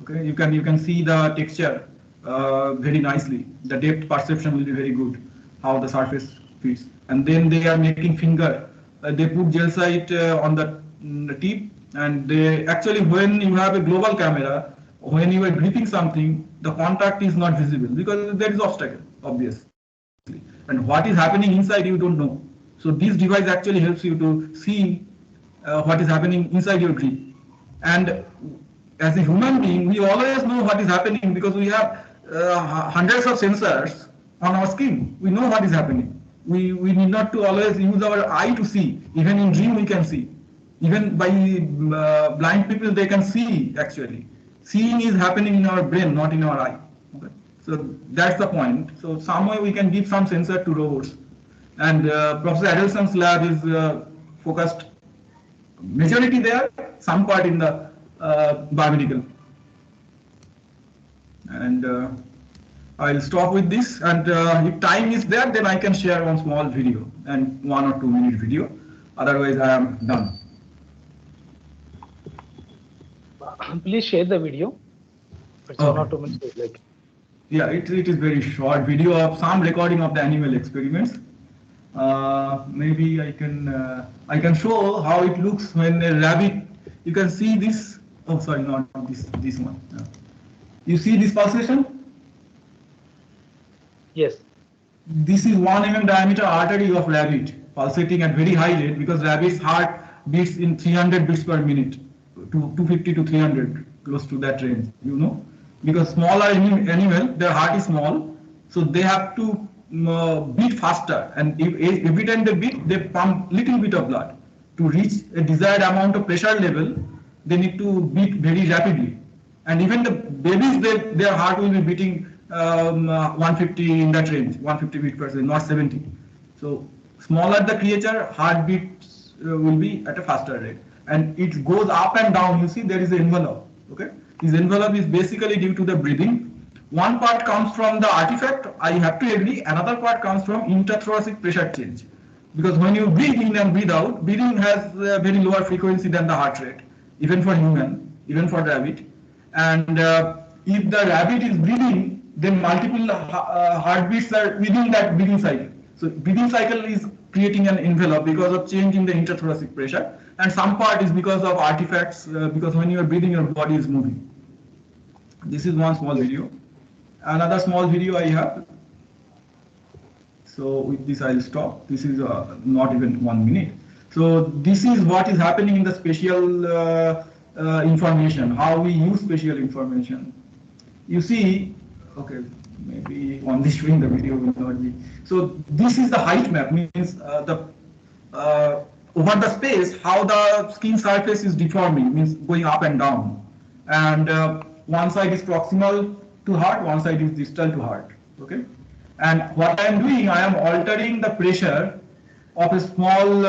S2: Okay, you can see the texture very nicely. The depth perception will be very good. How the surface fits, and then they are making finger. They put GelSight on the tip, and they actually, when you have a global camera, when you are gripping something, the contact is not visible because there is obstacle, obviously. And what is happening inside you don't know. So this device actually helps you to see what is happening inside your grip. And as a human being, we always know what is happening because we have hundreds of sensors on our skin. We know what is happening. We need not to always use our eye to see. Even in dream we can see. Even by blind people they can see actually. Seeing is happening in our brain, not in our eye. Okay? So that's the point. So some way we can give some sensor to robots. And Professor Adelson's lab is focused majority there, some part in the biomedical. And I'll stop with this. And if time is there, then I can share one small video and 1 or 2 minute video. Otherwise, I am done.
S1: Please share the video. It's 1 or 2 minutes. Like.
S2: Yeah, it is very short video of some recording of the animal experiments. Maybe I can show how it looks when a rabbit. You can see this. Oh, sorry, not this one. You see this pulsation?
S1: Yes.
S2: This is 1 mm diameter artery of rabbit pulsating at very high rate because rabbit's heart beats in 300 beats per minute, to 250 to 300, close to that range. You know, because smaller animal, their heart is small, so they have to beat faster, and every time they beat, they pump little bit of blood. To reach a desired amount of pressure level, they need to beat very rapidly. And even the babies, their heart will be beating 150 in that range, 150 beats per second, not 70. So smaller the creature, heartbeats will be at a faster rate. And it goes up and down. You see there is an envelope. Okay, this envelope is basically due to the breathing. One part comes from the artifact, I have to agree. Another part comes from intrathoracic pressure change. Because when you breathe in and breathe out, breathing has a very lower frequency than the heart rate, even for human, even for rabbit. And if the rabbit is breathing, then multiple heartbeats are within that breathing cycle. So breathing cycle is creating an envelope because of change in the intrathoracic pressure. And some part is because of artifacts, because when you are breathing, your body is moving. This is one small video. Another small video I have. So with this I'll stop. This is not even 1 minute. So this is what is happening in the spatial information, how we use spatial information. You see, okay, maybe on this showing the video will not be. So this is the height map, means over the space, how the skin surface is deforming, means going up and down. And one side is proximal to heart, one side is distal to heart. Okay. And what I am doing, I am altering the pressure of a small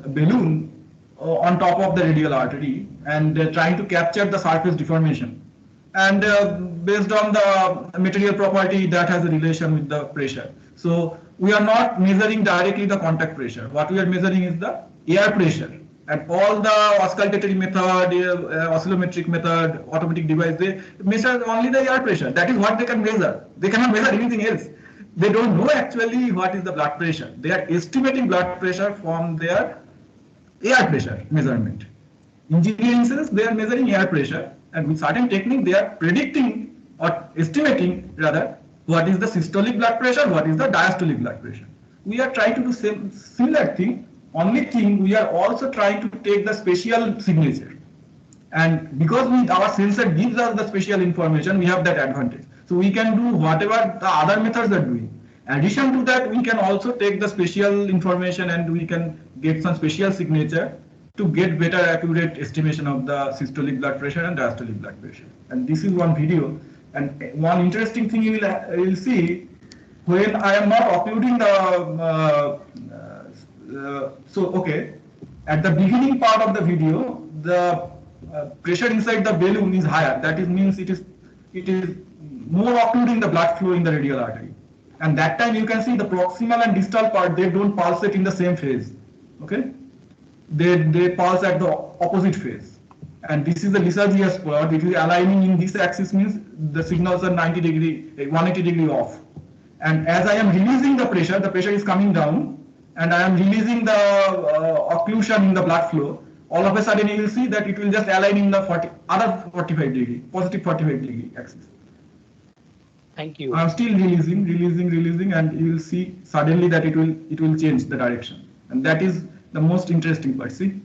S2: balloon on top of the radial artery and trying to capture the surface deformation. And based on the material property, that has a relation with the pressure. So we are not measuring directly the contact pressure. What we are measuring is the air pressure. And all the auscultatory method, oscillometric method, automatic device, they measure only the air pressure. That is what they can measure. They cannot measure anything else. They don't know actually what is the blood pressure. They are estimating blood pressure from their air pressure measurement. Engineering says they are measuring air pressure, and with certain technique they are predicting or estimating rather what is the systolic blood pressure, what is the diastolic blood pressure. We are trying to do similar thing. Only thing, we are also trying to take the spatial signature. And because our sensor gives us the spatial information, we have that advantage. So we can do whatever the other methods are doing. In addition to that, we can also take the spatial information and we can get some spatial signature to get better accurate estimation of the systolic blood pressure and diastolic blood pressure. And this is one video. And one interesting thing you will see, when I am not uploading the at the beginning part of the video, the pressure inside the balloon is higher. That means it is more occluding the blood flow in the radial artery. And that time you can see the proximal and distal part, they don't pulsate in the same phase. Okay, they pulse at the opposite phase. And this is the Lissajous plot. It is aligning in this axis, means the signals are 180 degree off. And as I am releasing the pressure is coming down. And I am releasing the occlusion in the blood flow, all of a sudden you will see that it will just align in the other 45 degree, positive 45 degree axis.
S1: Thank you.
S2: I am still releasing, and you will see suddenly that it will change the direction. And that is the most interesting part, see?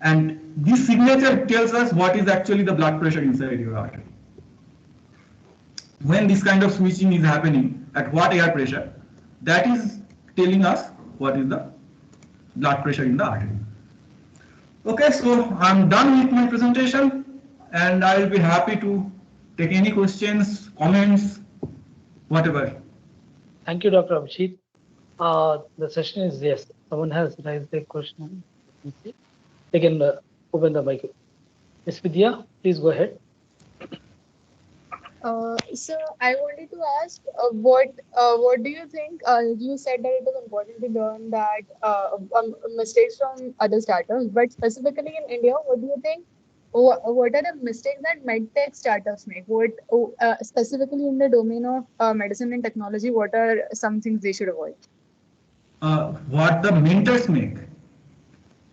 S2: And this signature tells us what is actually the blood pressure inside your artery. When this kind of switching is happening, at what air pressure, that is telling us what is the blood pressure in the artery. Okay, so I'm done with my presentation and I will be happy to take any questions, comments, whatever.
S1: Thank you, Dr. Abhijit. The session is, yes, someone has raised a question. They can open the mic. Ms. Vidya, please go ahead.
S4: So I wanted to ask, what do you think? You said that it is important to learn that mistakes from other startups, but specifically in India, what do you think? What are the mistakes that medtech startups make? What specifically in the domain of medicine and technology? What are some things they should avoid?
S2: What the mentors make?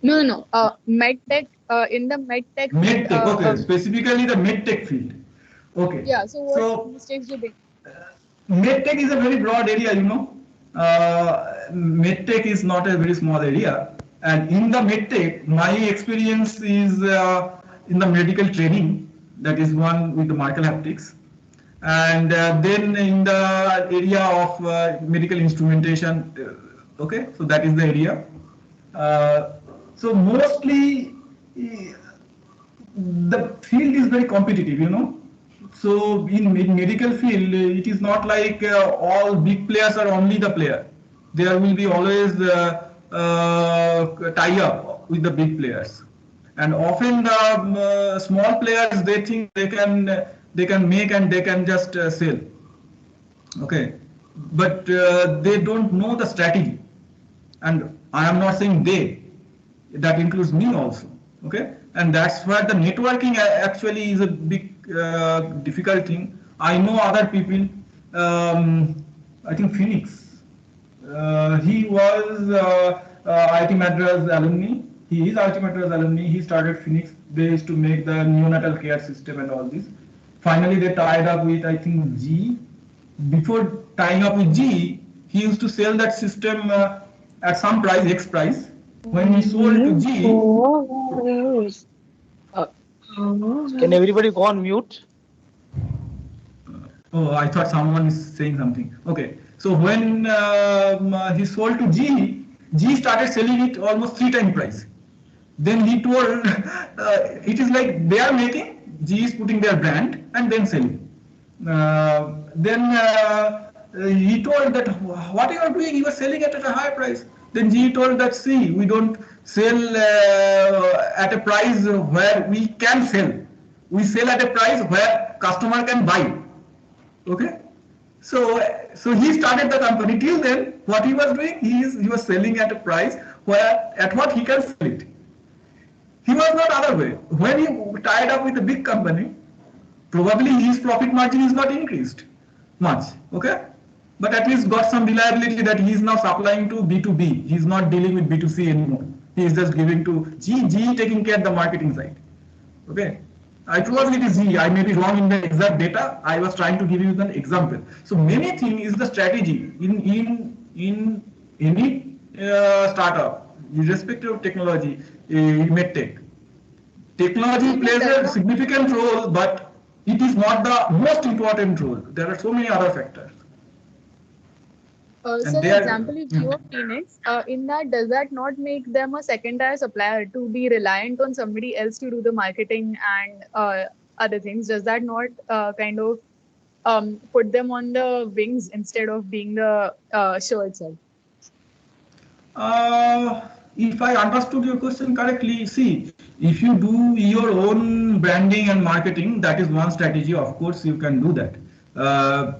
S4: No. Medtech in the medtech.
S2: Medtech, okay. Specifically the medtech field. Okay.
S4: Yeah. So what mistakes do they?
S2: Medtech is a very broad area, you know. Medtech is not a very small area, and in the medtech, my experience is in the medical training. That is one with the Markel haptics, and then in the area of medical instrumentation. Okay, so that is the area. So mostly the field is very competitive, you know. So in medical field, it is not like all big players are only the player. There will be always tie up with the big players, and often the small players, they think they can make and they can just sell. Okay, but they don't know the strategy, and I am not saying they. That includes me also. Okay, and that's where the networking actually is a big difficult thing. I know other people. I think Phoenix. He was IIT Madras alumni. He is IIT Madras alumni. He started Phoenix. They used to make the neonatal care system and all this. Finally, they tied up with, I think, GE. Before tying up with GE, he used to sell that system at some price, X price, When he sold to G,
S1: Uh, can everybody go on mute?
S2: oh, I thought someone is saying something. Okay, so when he sold to G, G started selling it almost 3 times price. Then he told, it is like they are making, G is putting their brand and then selling. Then he told that what you are doing, you are selling it at a high price. Then G told that see, we don't sell at a price where we can sell. We sell at a price where customer can buy. Okay. So he started the company. Till then, what he was doing, he was selling at a price where at what he can sell it. He was not other way. When he tied up with a big company, probably his profit margin is not increased much. Okay, but at least got some reliability that he is now supplying to B2B. He is not dealing with B2C anymore. He is just giving to G taking care of the marketing side. Okay. I probably it is G. I may be wrong in the exact data. I was trying to give you an example. So many things is the strategy in any startup, irrespective of technology, medtech. Technology
S4: Even
S2: plays
S4: does
S2: a
S4: not.
S2: significant role, but it is not the most important role. There are so many other factors,
S4: So
S2: and
S4: the
S2: they are.
S4: example you gave of Phoenix, in that does that not make them a second-tier supplier to be reliant on somebody else to do the marketing and other things? Does that not kind of put them on the wings instead of being the show itself?
S2: If I understood your question correctly, see, if you do your own branding and marketing, that is one strategy. Of course, you can do that,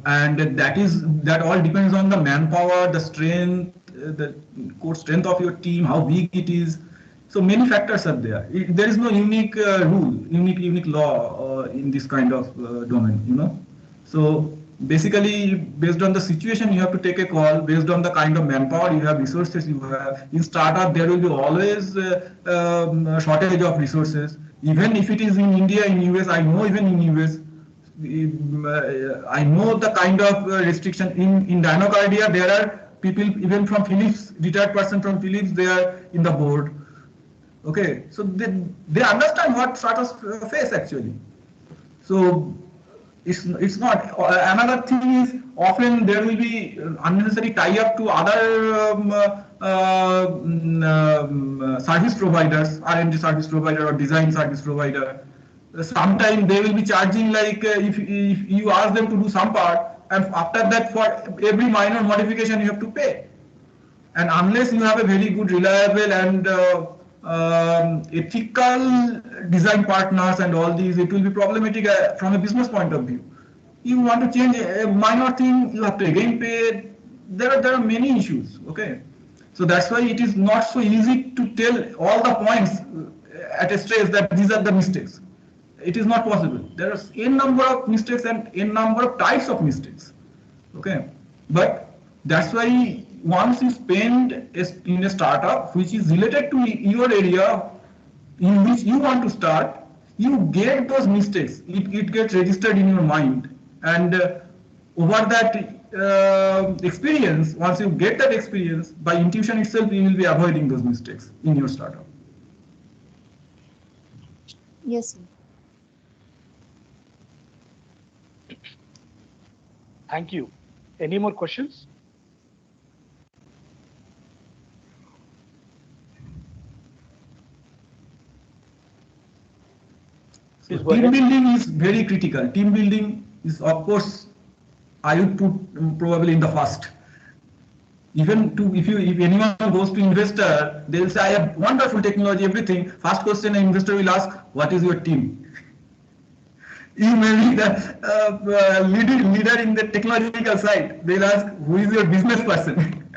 S2: and that all depends on the manpower, the strength, the core strength of your team, how big it is. So many factors are there. There is no unique rule, unique law in this kind of domain. So basically, based on the situation, you have to take a call based on the kind of manpower you have, resources you have. In startup, there will be always a shortage of resources. Even if it is in India, in US, I know even in US, I know the kind of restriction in Dinocardia. There are people even from Philips, retired person from Philips, they are in the board. Okay, so they understand what startups face actually. So it's not another thing is often there will be unnecessary tie up to other service providers, R&D service provider or design service provider. Sometimes they will be charging like if you ask them to do some part, and after that for every minor modification you have to pay. And unless you have a very good, reliable, and ethical design partners and all these, it will be problematic from a business point of view. You want to change a minor thing, you have to again pay. There are many issues. Okay, so that's why it is not so easy to tell all the points at a stage that these are the mistakes. It is not possible. There are n number of mistakes and n number of types of mistakes. Okay, but that's why once you spend in a startup which is related to your area in which you want to start, you get those mistakes. It gets registered in your mind, and over that experience, once you get that experience, by intuition itself, you will be avoiding those mistakes in your startup.
S4: Yes, sir.
S1: Thank you. Any more questions?
S2: So
S1: Please go
S2: team
S1: ahead.
S2: building is very critical. Team building is, of course, I would put probably in the first. Even to if anyone goes to investor, they'll say I have wonderful technology, everything. First question an investor will ask, what is your team? You may be the leader in the technological side. They'll ask, who is your business person?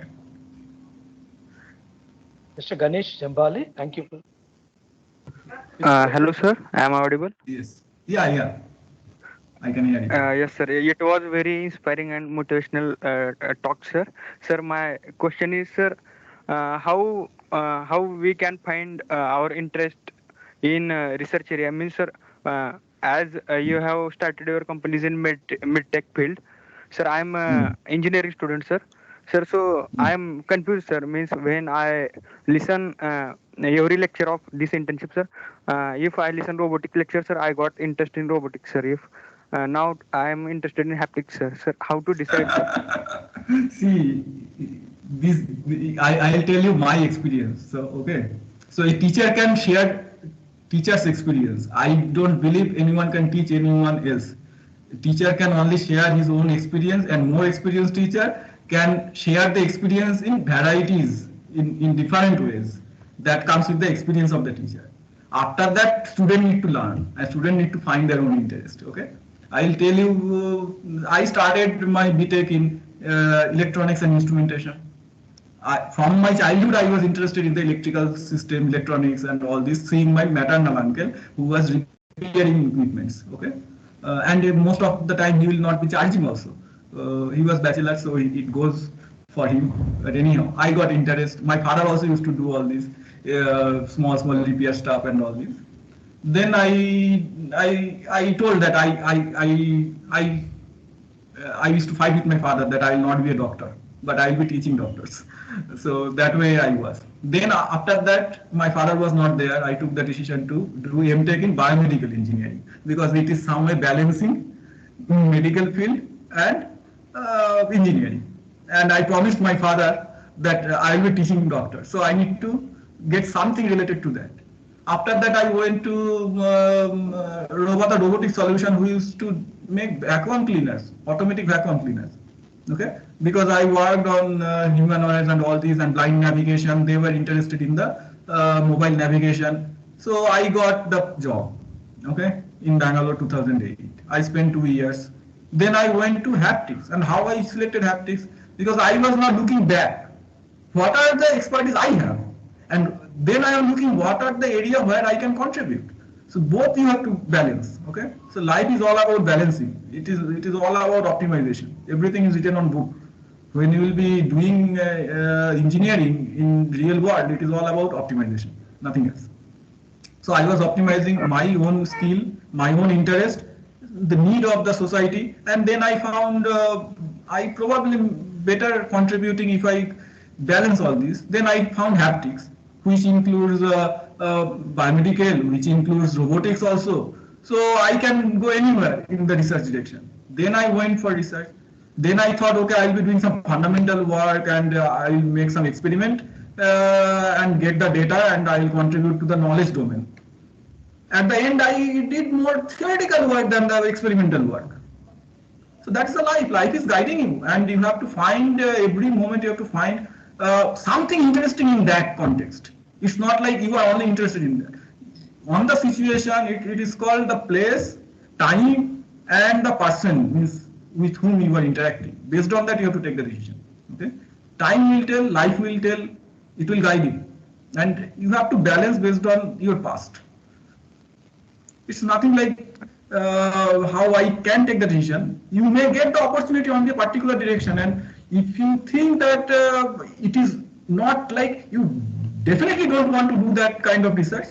S1: Mr. Ganesh Jambale, thank you.
S3: Hello, sir. Am I audible?
S2: Yes. Yeah. I can hear it.
S3: Yes, sir. It was very inspiring and motivational talk, sir. Sir, my question is, sir, how we can find our interest in research area? Means, sir, as you have started your companies in mid tech field, sir, I'm a engineering student, sir. Sir, so I am confused, sir. Means when I listen every lecture of this internship, sir, if I listen robotic lecture, sir, I got interest in robotics, sir. If now I am interested in haptics, sir. Sir, how to decide, sir?
S2: See, this I'll tell you my experience. So okay, so a teacher can share teacher's experience. I don't believe anyone can teach anyone else. A teacher can only share his own experience, and more experienced teacher can share the experience in varieties, in different ways. That comes with the experience of the teacher. After that, student need to learn, and student need to find their own interest. Okay, I'll tell you. I started my BTech in electronics and instrumentation. From my childhood, I was interested in the electrical system, electronics, and all this. Seeing my maternal uncle who was repairing equipments. Okay, and most of the time he will not be charging also. He was bachelor, so it goes for him. But anyhow, I got interest. My father also used to do all this small repair stuff and all this. Then I told that I used to fight with my father that I will not be a doctor, but I will be teaching doctors. So that way I was. Then after that, my father was not there. I took the decision to do MTech in biomedical engineering because it is somewhere balancing medical field and engineering. And I promised my father that I will be teaching doctors. So I need to get something related to that. After that, I went to robotic solution who used to make vacuum cleaners, automatic vacuum cleaners. Okay, because I worked on humanoids and all these and blind navigation. They were interested in the mobile navigation. So I got the job. Okay, in Bangalore 2008. I spent 2 years. Then I went to haptics. And how I selected haptics? Because I was not looking back. What are the expertise I have? And then I am looking what are the area where I can contribute. So both you have to balance. Okay. So life is all about balancing. It is all about optimization. Everything is written on book. When you will be doing engineering in real world, it is all about optimization, nothing else. So I was optimizing my own skill, my own interest, the need of the society, and then I found I probably better contributing if I balance all this. Then I found haptics, which includes biomedical, which includes robotics also. So I can go anywhere in the research direction. Then I went for research. Then I thought, okay, I'll be doing some fundamental work and I'll make some experiment and get the data and I'll contribute to the knowledge domain. At the end, I did more theoretical work than the experimental work. So that's the life. Life is guiding you, and you have to find every moment. You have to find something interesting in that context. It's not like you are only interested in that. On the situation, it is called the place, time, and the person means with whom you are interacting. Based on that, you have to take the decision. Okay, time will tell, life will tell, it will guide you, and you have to balance based on your past. It's nothing like how I can take the decision. You may get the opportunity on the particular direction, and if you think that it is not like you definitely don't want to do that kind of research,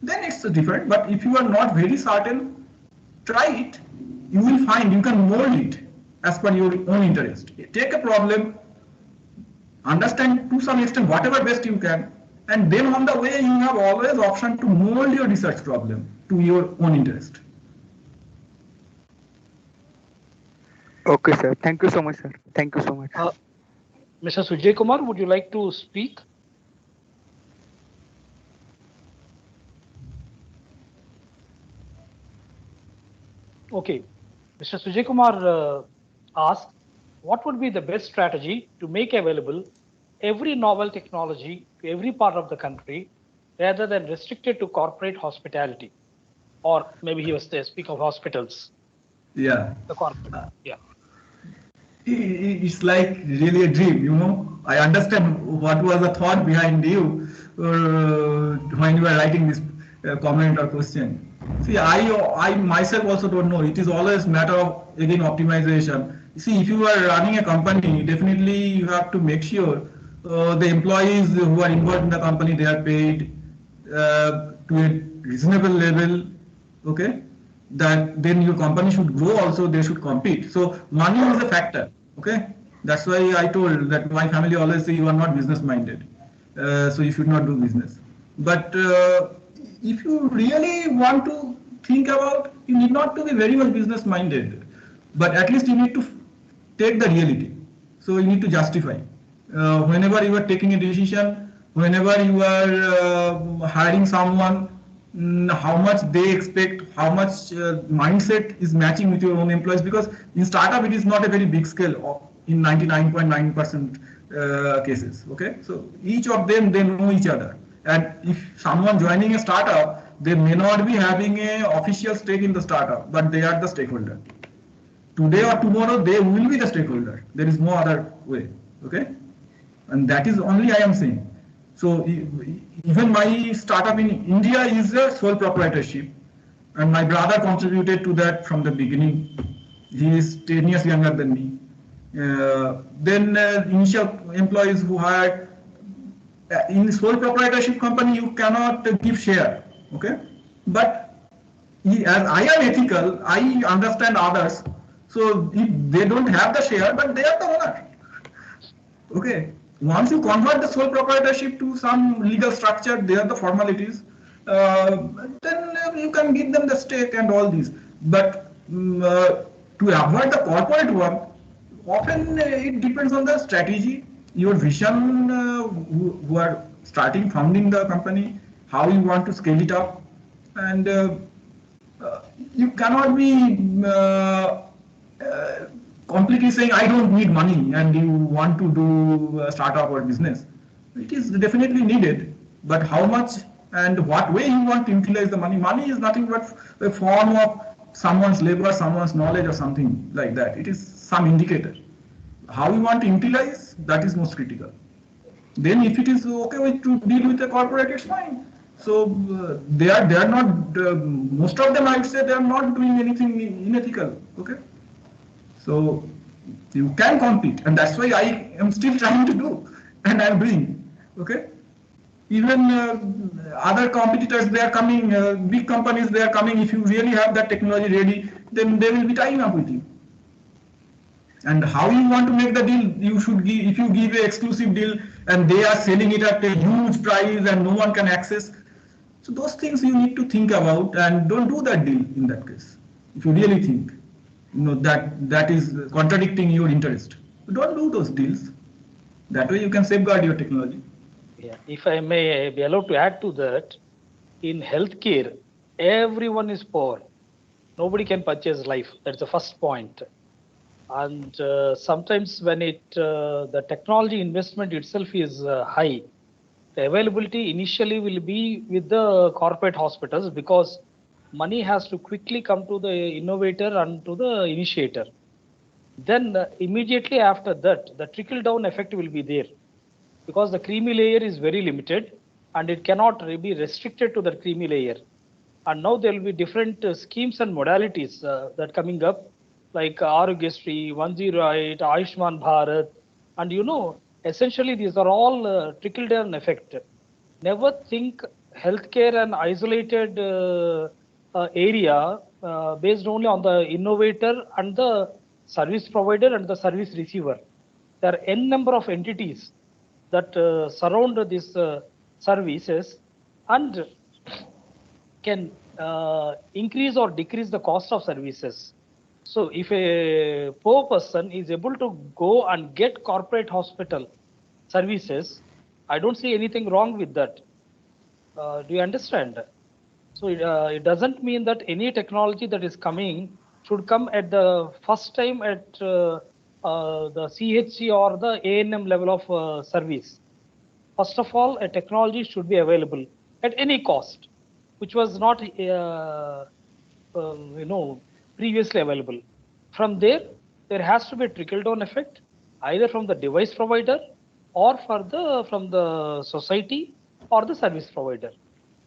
S2: then it's different. But if you are not very certain, try it. You will find you can mold it as per your own interest. Take a problem, understand to some extent whatever best you can, and then on the way you have always option to mold your research problem to your own interest.
S3: Okay, sir. Thank you so much, sir. Thank you so much.
S1: Mr. Sujay Kumar, would you like to speak? Okay. Mr. Sujay Kumar asked, what would be the best strategy to make available every novel technology to every part of the country rather than restricted to corporate hospitality? Or maybe he was speaking of hospitals.
S2: Yeah.
S1: The corporate. Yeah.
S2: It's like really a dream, you know. I understand what was the thought behind you when you were writing this comment or question. See, I myself also don't know. It is always matter of, again, optimization. See, if you are running a company, definitely you have to make sure the employees who are involved in the company, they are paid to a reasonable level, okay? That then your company should grow also, they should compete. So money is a factor, okay? That's why I told that my family always say you are not business minded, so you should not do business. But if you really want to think about, you need not to be very much business minded, but at least you need to take the reality. So you need to justify. Whenever you are taking a decision, whenever you are hiring someone, how much they expect, how much mindset is matching with your own employees. Because in startup, it is not a very big scale in 99.9% cases. Okay, so each of them, they know each other. And if someone joining a startup, they may not be having a official stake in the startup, but they are the stakeholder. Today or tomorrow, they will be the stakeholder. There is no other way. Okay, and that is only I am saying. So even my startup in India is a sole proprietorship, and my brother contributed to that from the beginning. He is 10 years younger than me. Then initial employees who hired in sole proprietorship company, you cannot give share. Okay, but as I am ethical, I understand others. So if they don't have the share, but they are the owner. Okay. Once you convert the sole proprietorship to some legal structure, they are the formalities. Then you can give them the stake and all these. But to avoid the corporate one, often it depends on the strategy, your vision, who are starting founding the company, how you want to scale it up, and you cannot be completely saying I don't need money and you want to do a startup or business. It is definitely needed, but how much and what way you want to utilize the money. Money is nothing but a form of someone's labor, someone's knowledge, or something like that. It is some indicator. How you want to utilize, that is most critical. Then if it is okay with to deal with a corporate, it's fine. So they are not most of them, I would say, they are not doing anything unethical. Okay. So you can compete, and that's why I am still trying to do, and I'm doing. Okay. Even other competitors, they are coming. Big companies, they are coming. If you really have that technology ready, then they will be tying up with you. And how you want to make the deal? You should give. If you give an exclusive deal, and they are selling it at a huge price, and no one can access. So those things you need to think about, and don't do that deal in that case. If you really think, that is contradicting your interest, don't do those deals. That way you can safeguard your technology.
S1: Yeah, if I may be allowed to add to that, in healthcare, everyone is poor. Nobody can purchase life. That's the first point. And sometimes when the technology investment itself is high, the availability initially will be with the corporate hospitals because money has to quickly come to the innovator and to the initiator. Then immediately after that, the trickle down effect will be there because the creamy layer is very limited and it cannot be restricted to the creamy layer. And now there will be different schemes and modalities that coming up, like Aarogyasri, 108, Ayushman Bharat, and essentially these are all trickle down effect. Never think healthcare an isolated area based only on the innovator and the service provider and the service receiver. There are n number of entities that surround these services and can increase or decrease the cost of services. So if a poor person is able to go and get corporate hospital services, I don't see anything wrong with that. Do you understand? So it doesn't mean that any technology that is coming should come at the first time at the CHC or the A&M level of service. First of all, a technology should be available at any cost, which was not previously available. From there has to be a trickle down effect, either from the device provider or from the society or the service provider,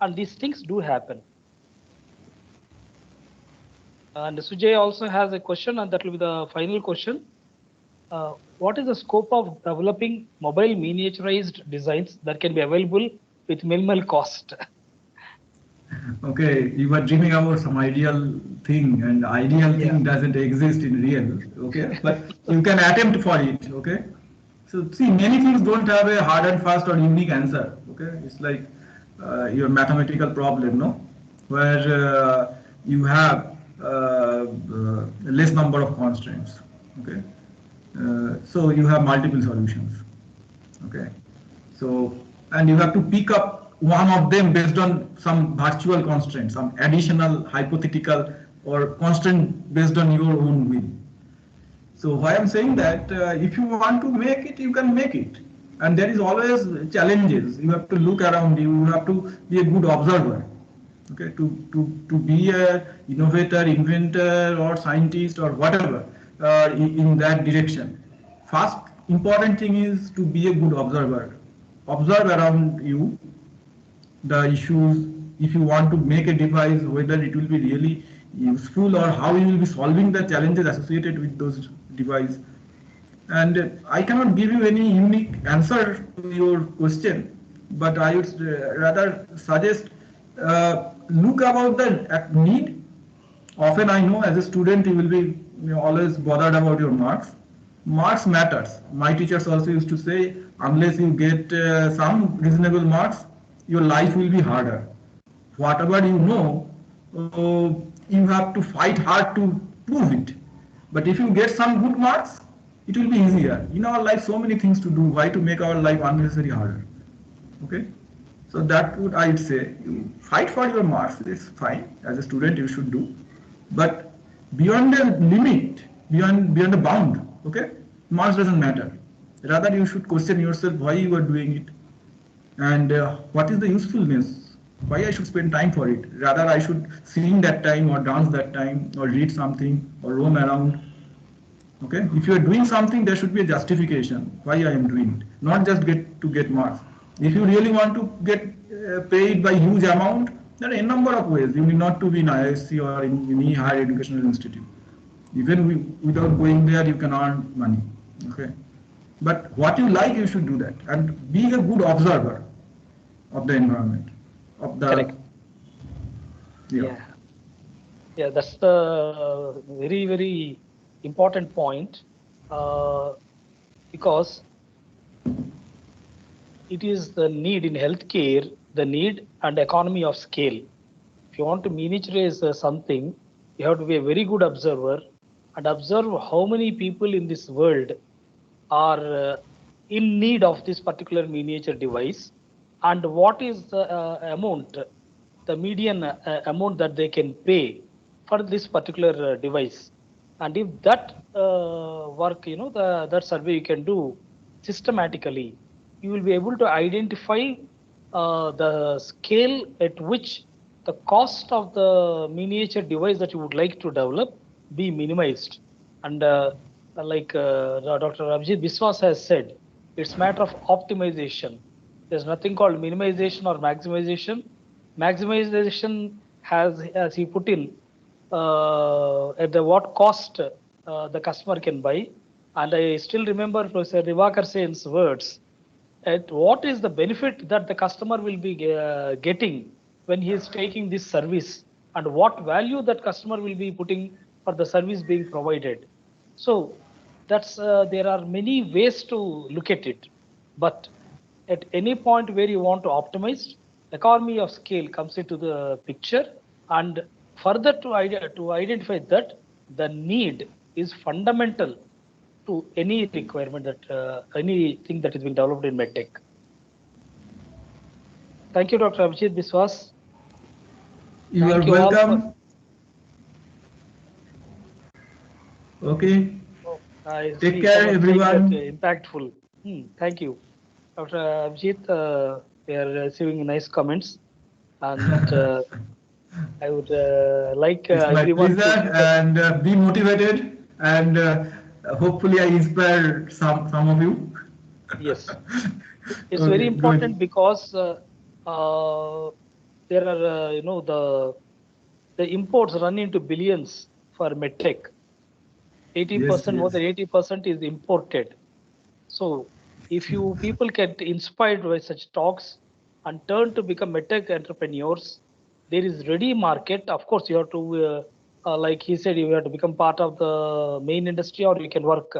S1: and these things do happen. And Sujay also has a question, and that will be the final question. What is the scope of developing mobile miniaturized designs that can be available with minimal cost?
S2: Okay, you were dreaming about some ideal thing, and ideal
S1: Yeah.
S2: thing doesn't exist in real. Okay, but you can attempt for it. Okay, so see, many things don't have a hard and fast or unique answer. Okay, it's like your mathematical problem, no, where you have less number of constraints. Okay, so you have multiple solutions. Okay, so and you have to pick up one of them based on some virtual constraint, some additional hypothetical or constraint based on your own will. So why I'm saying that if you want to make it, you can make it. And there is always challenges. You have to look around you. You have to be a good observer. Okay, to be a innovator, inventor, or scientist or whatever in that direction. First important thing is to be a good observer. Observe around you the issues. If you want to make a device, whether it will be really useful or how you will be solving the challenges associated with those devices. And I cannot give you any unique answer to your question, but I would rather suggest look about the need. Often I know as a student you will be always bothered about your marks. Marks matters. My teachers also used to say, unless you get some reasonable marks, your life will be harder. Whatever you know, you have to fight hard to prove it. But if you get some good marks, it will be easier. In our life, so many things to do. Why to make our life unnecessarily harder? Okay. So that would I would say you fight for your marks. It's fine. As a student, you should do. But beyond the limit, beyond the bound, okay, marks doesn't matter. Rather, you should question yourself why you are doing it, and what is the usefulness. Why I should spend time for it. Rather, I should sing that time or dance that time or read something or roam around. Okay, if you are doing something, there should be a justification why I am doing it, not just get marks. If you really want to get paid by huge amount, there are a number of ways. You need not to be in ISC or in any higher educational institute. Even without going there, you can earn money. Okay, but what you like, you should do that, and being a good observer of the environment, of the
S1: Correct.
S2: yeah.
S1: Yeah, that's the very, very important point because it is the need in healthcare, the need and economy of scale. If you want to miniaturize something, you have to be a very good observer and observe how many people in this world are in need of this particular miniature device and what is the amount, the median amount that they can pay for this particular device. And if that work, that survey you can do systematically, you will be able to identify the scale at which the cost of the miniature device that you would like to develop be minimized. And like Dr. Abhijit Biswas has said, it's matter of optimization. There's nothing called minimization or maximization. Maximization has, as he put in, at the what cost the customer can buy. And I still remember Professor Rivakar Sen's words, at what is the benefit that the customer will be getting when he is taking this service and what value that customer will be putting for the service being provided. So that's there are many ways to look at it, but at any point where you want to optimize, economy of scale comes into the picture, and further to identify that the need is fundamental to any requirement that anything that is being developed in medtech. Thank you, Dr. Abhijit Biswas.
S2: You are welcome. Okay. Take care, everyone.
S1: Impactful. Thank you, Dr. Abhijit. We are receiving nice comments, and I would like everyone
S2: pleasure, and be motivated, and hopefully I inspire some of you.
S1: Yes, it's very important because there are the imports run into billions for medtech. 80%, more than 80% is imported. So if you people get inspired by such talks and turn to become medtech entrepreneurs, there is ready market. Of course, you have to, like he said, you have to become part of the main industry, or you can work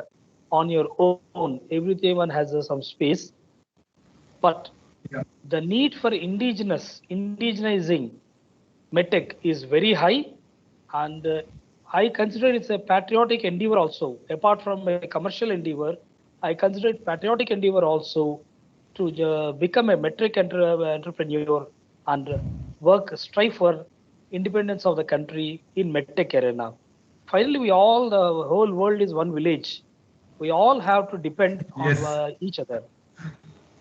S1: on your own. Everyone has some space, but
S2: Yeah.
S1: the need for indigenizing medtech is very high, and I consider it's a patriotic endeavor also. Apart from a commercial endeavor, I consider it patriotic endeavor also to become a metric entrepreneur and strive for independence of the country in medtech arena. Finally, the whole world is one village. We all have to depend on
S2: Yes,
S1: each other.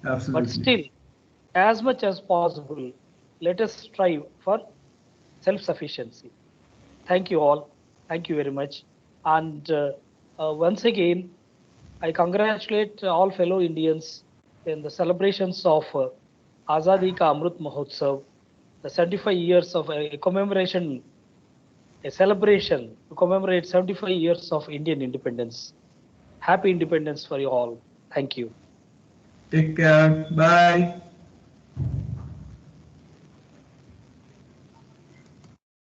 S1: But
S2: absolutely.
S1: still, as much as possible, let us strive for self-sufficiency. Thank you all. Thank you very much. And once again, I congratulate all fellow Indians in the celebrations of Azadi Ka Amrit Mahotsav, the 75 years of a commemoration, a celebration to commemorate 75 years of Indian independence. Happy independence for you all. Thank you.
S2: Take care. Bye.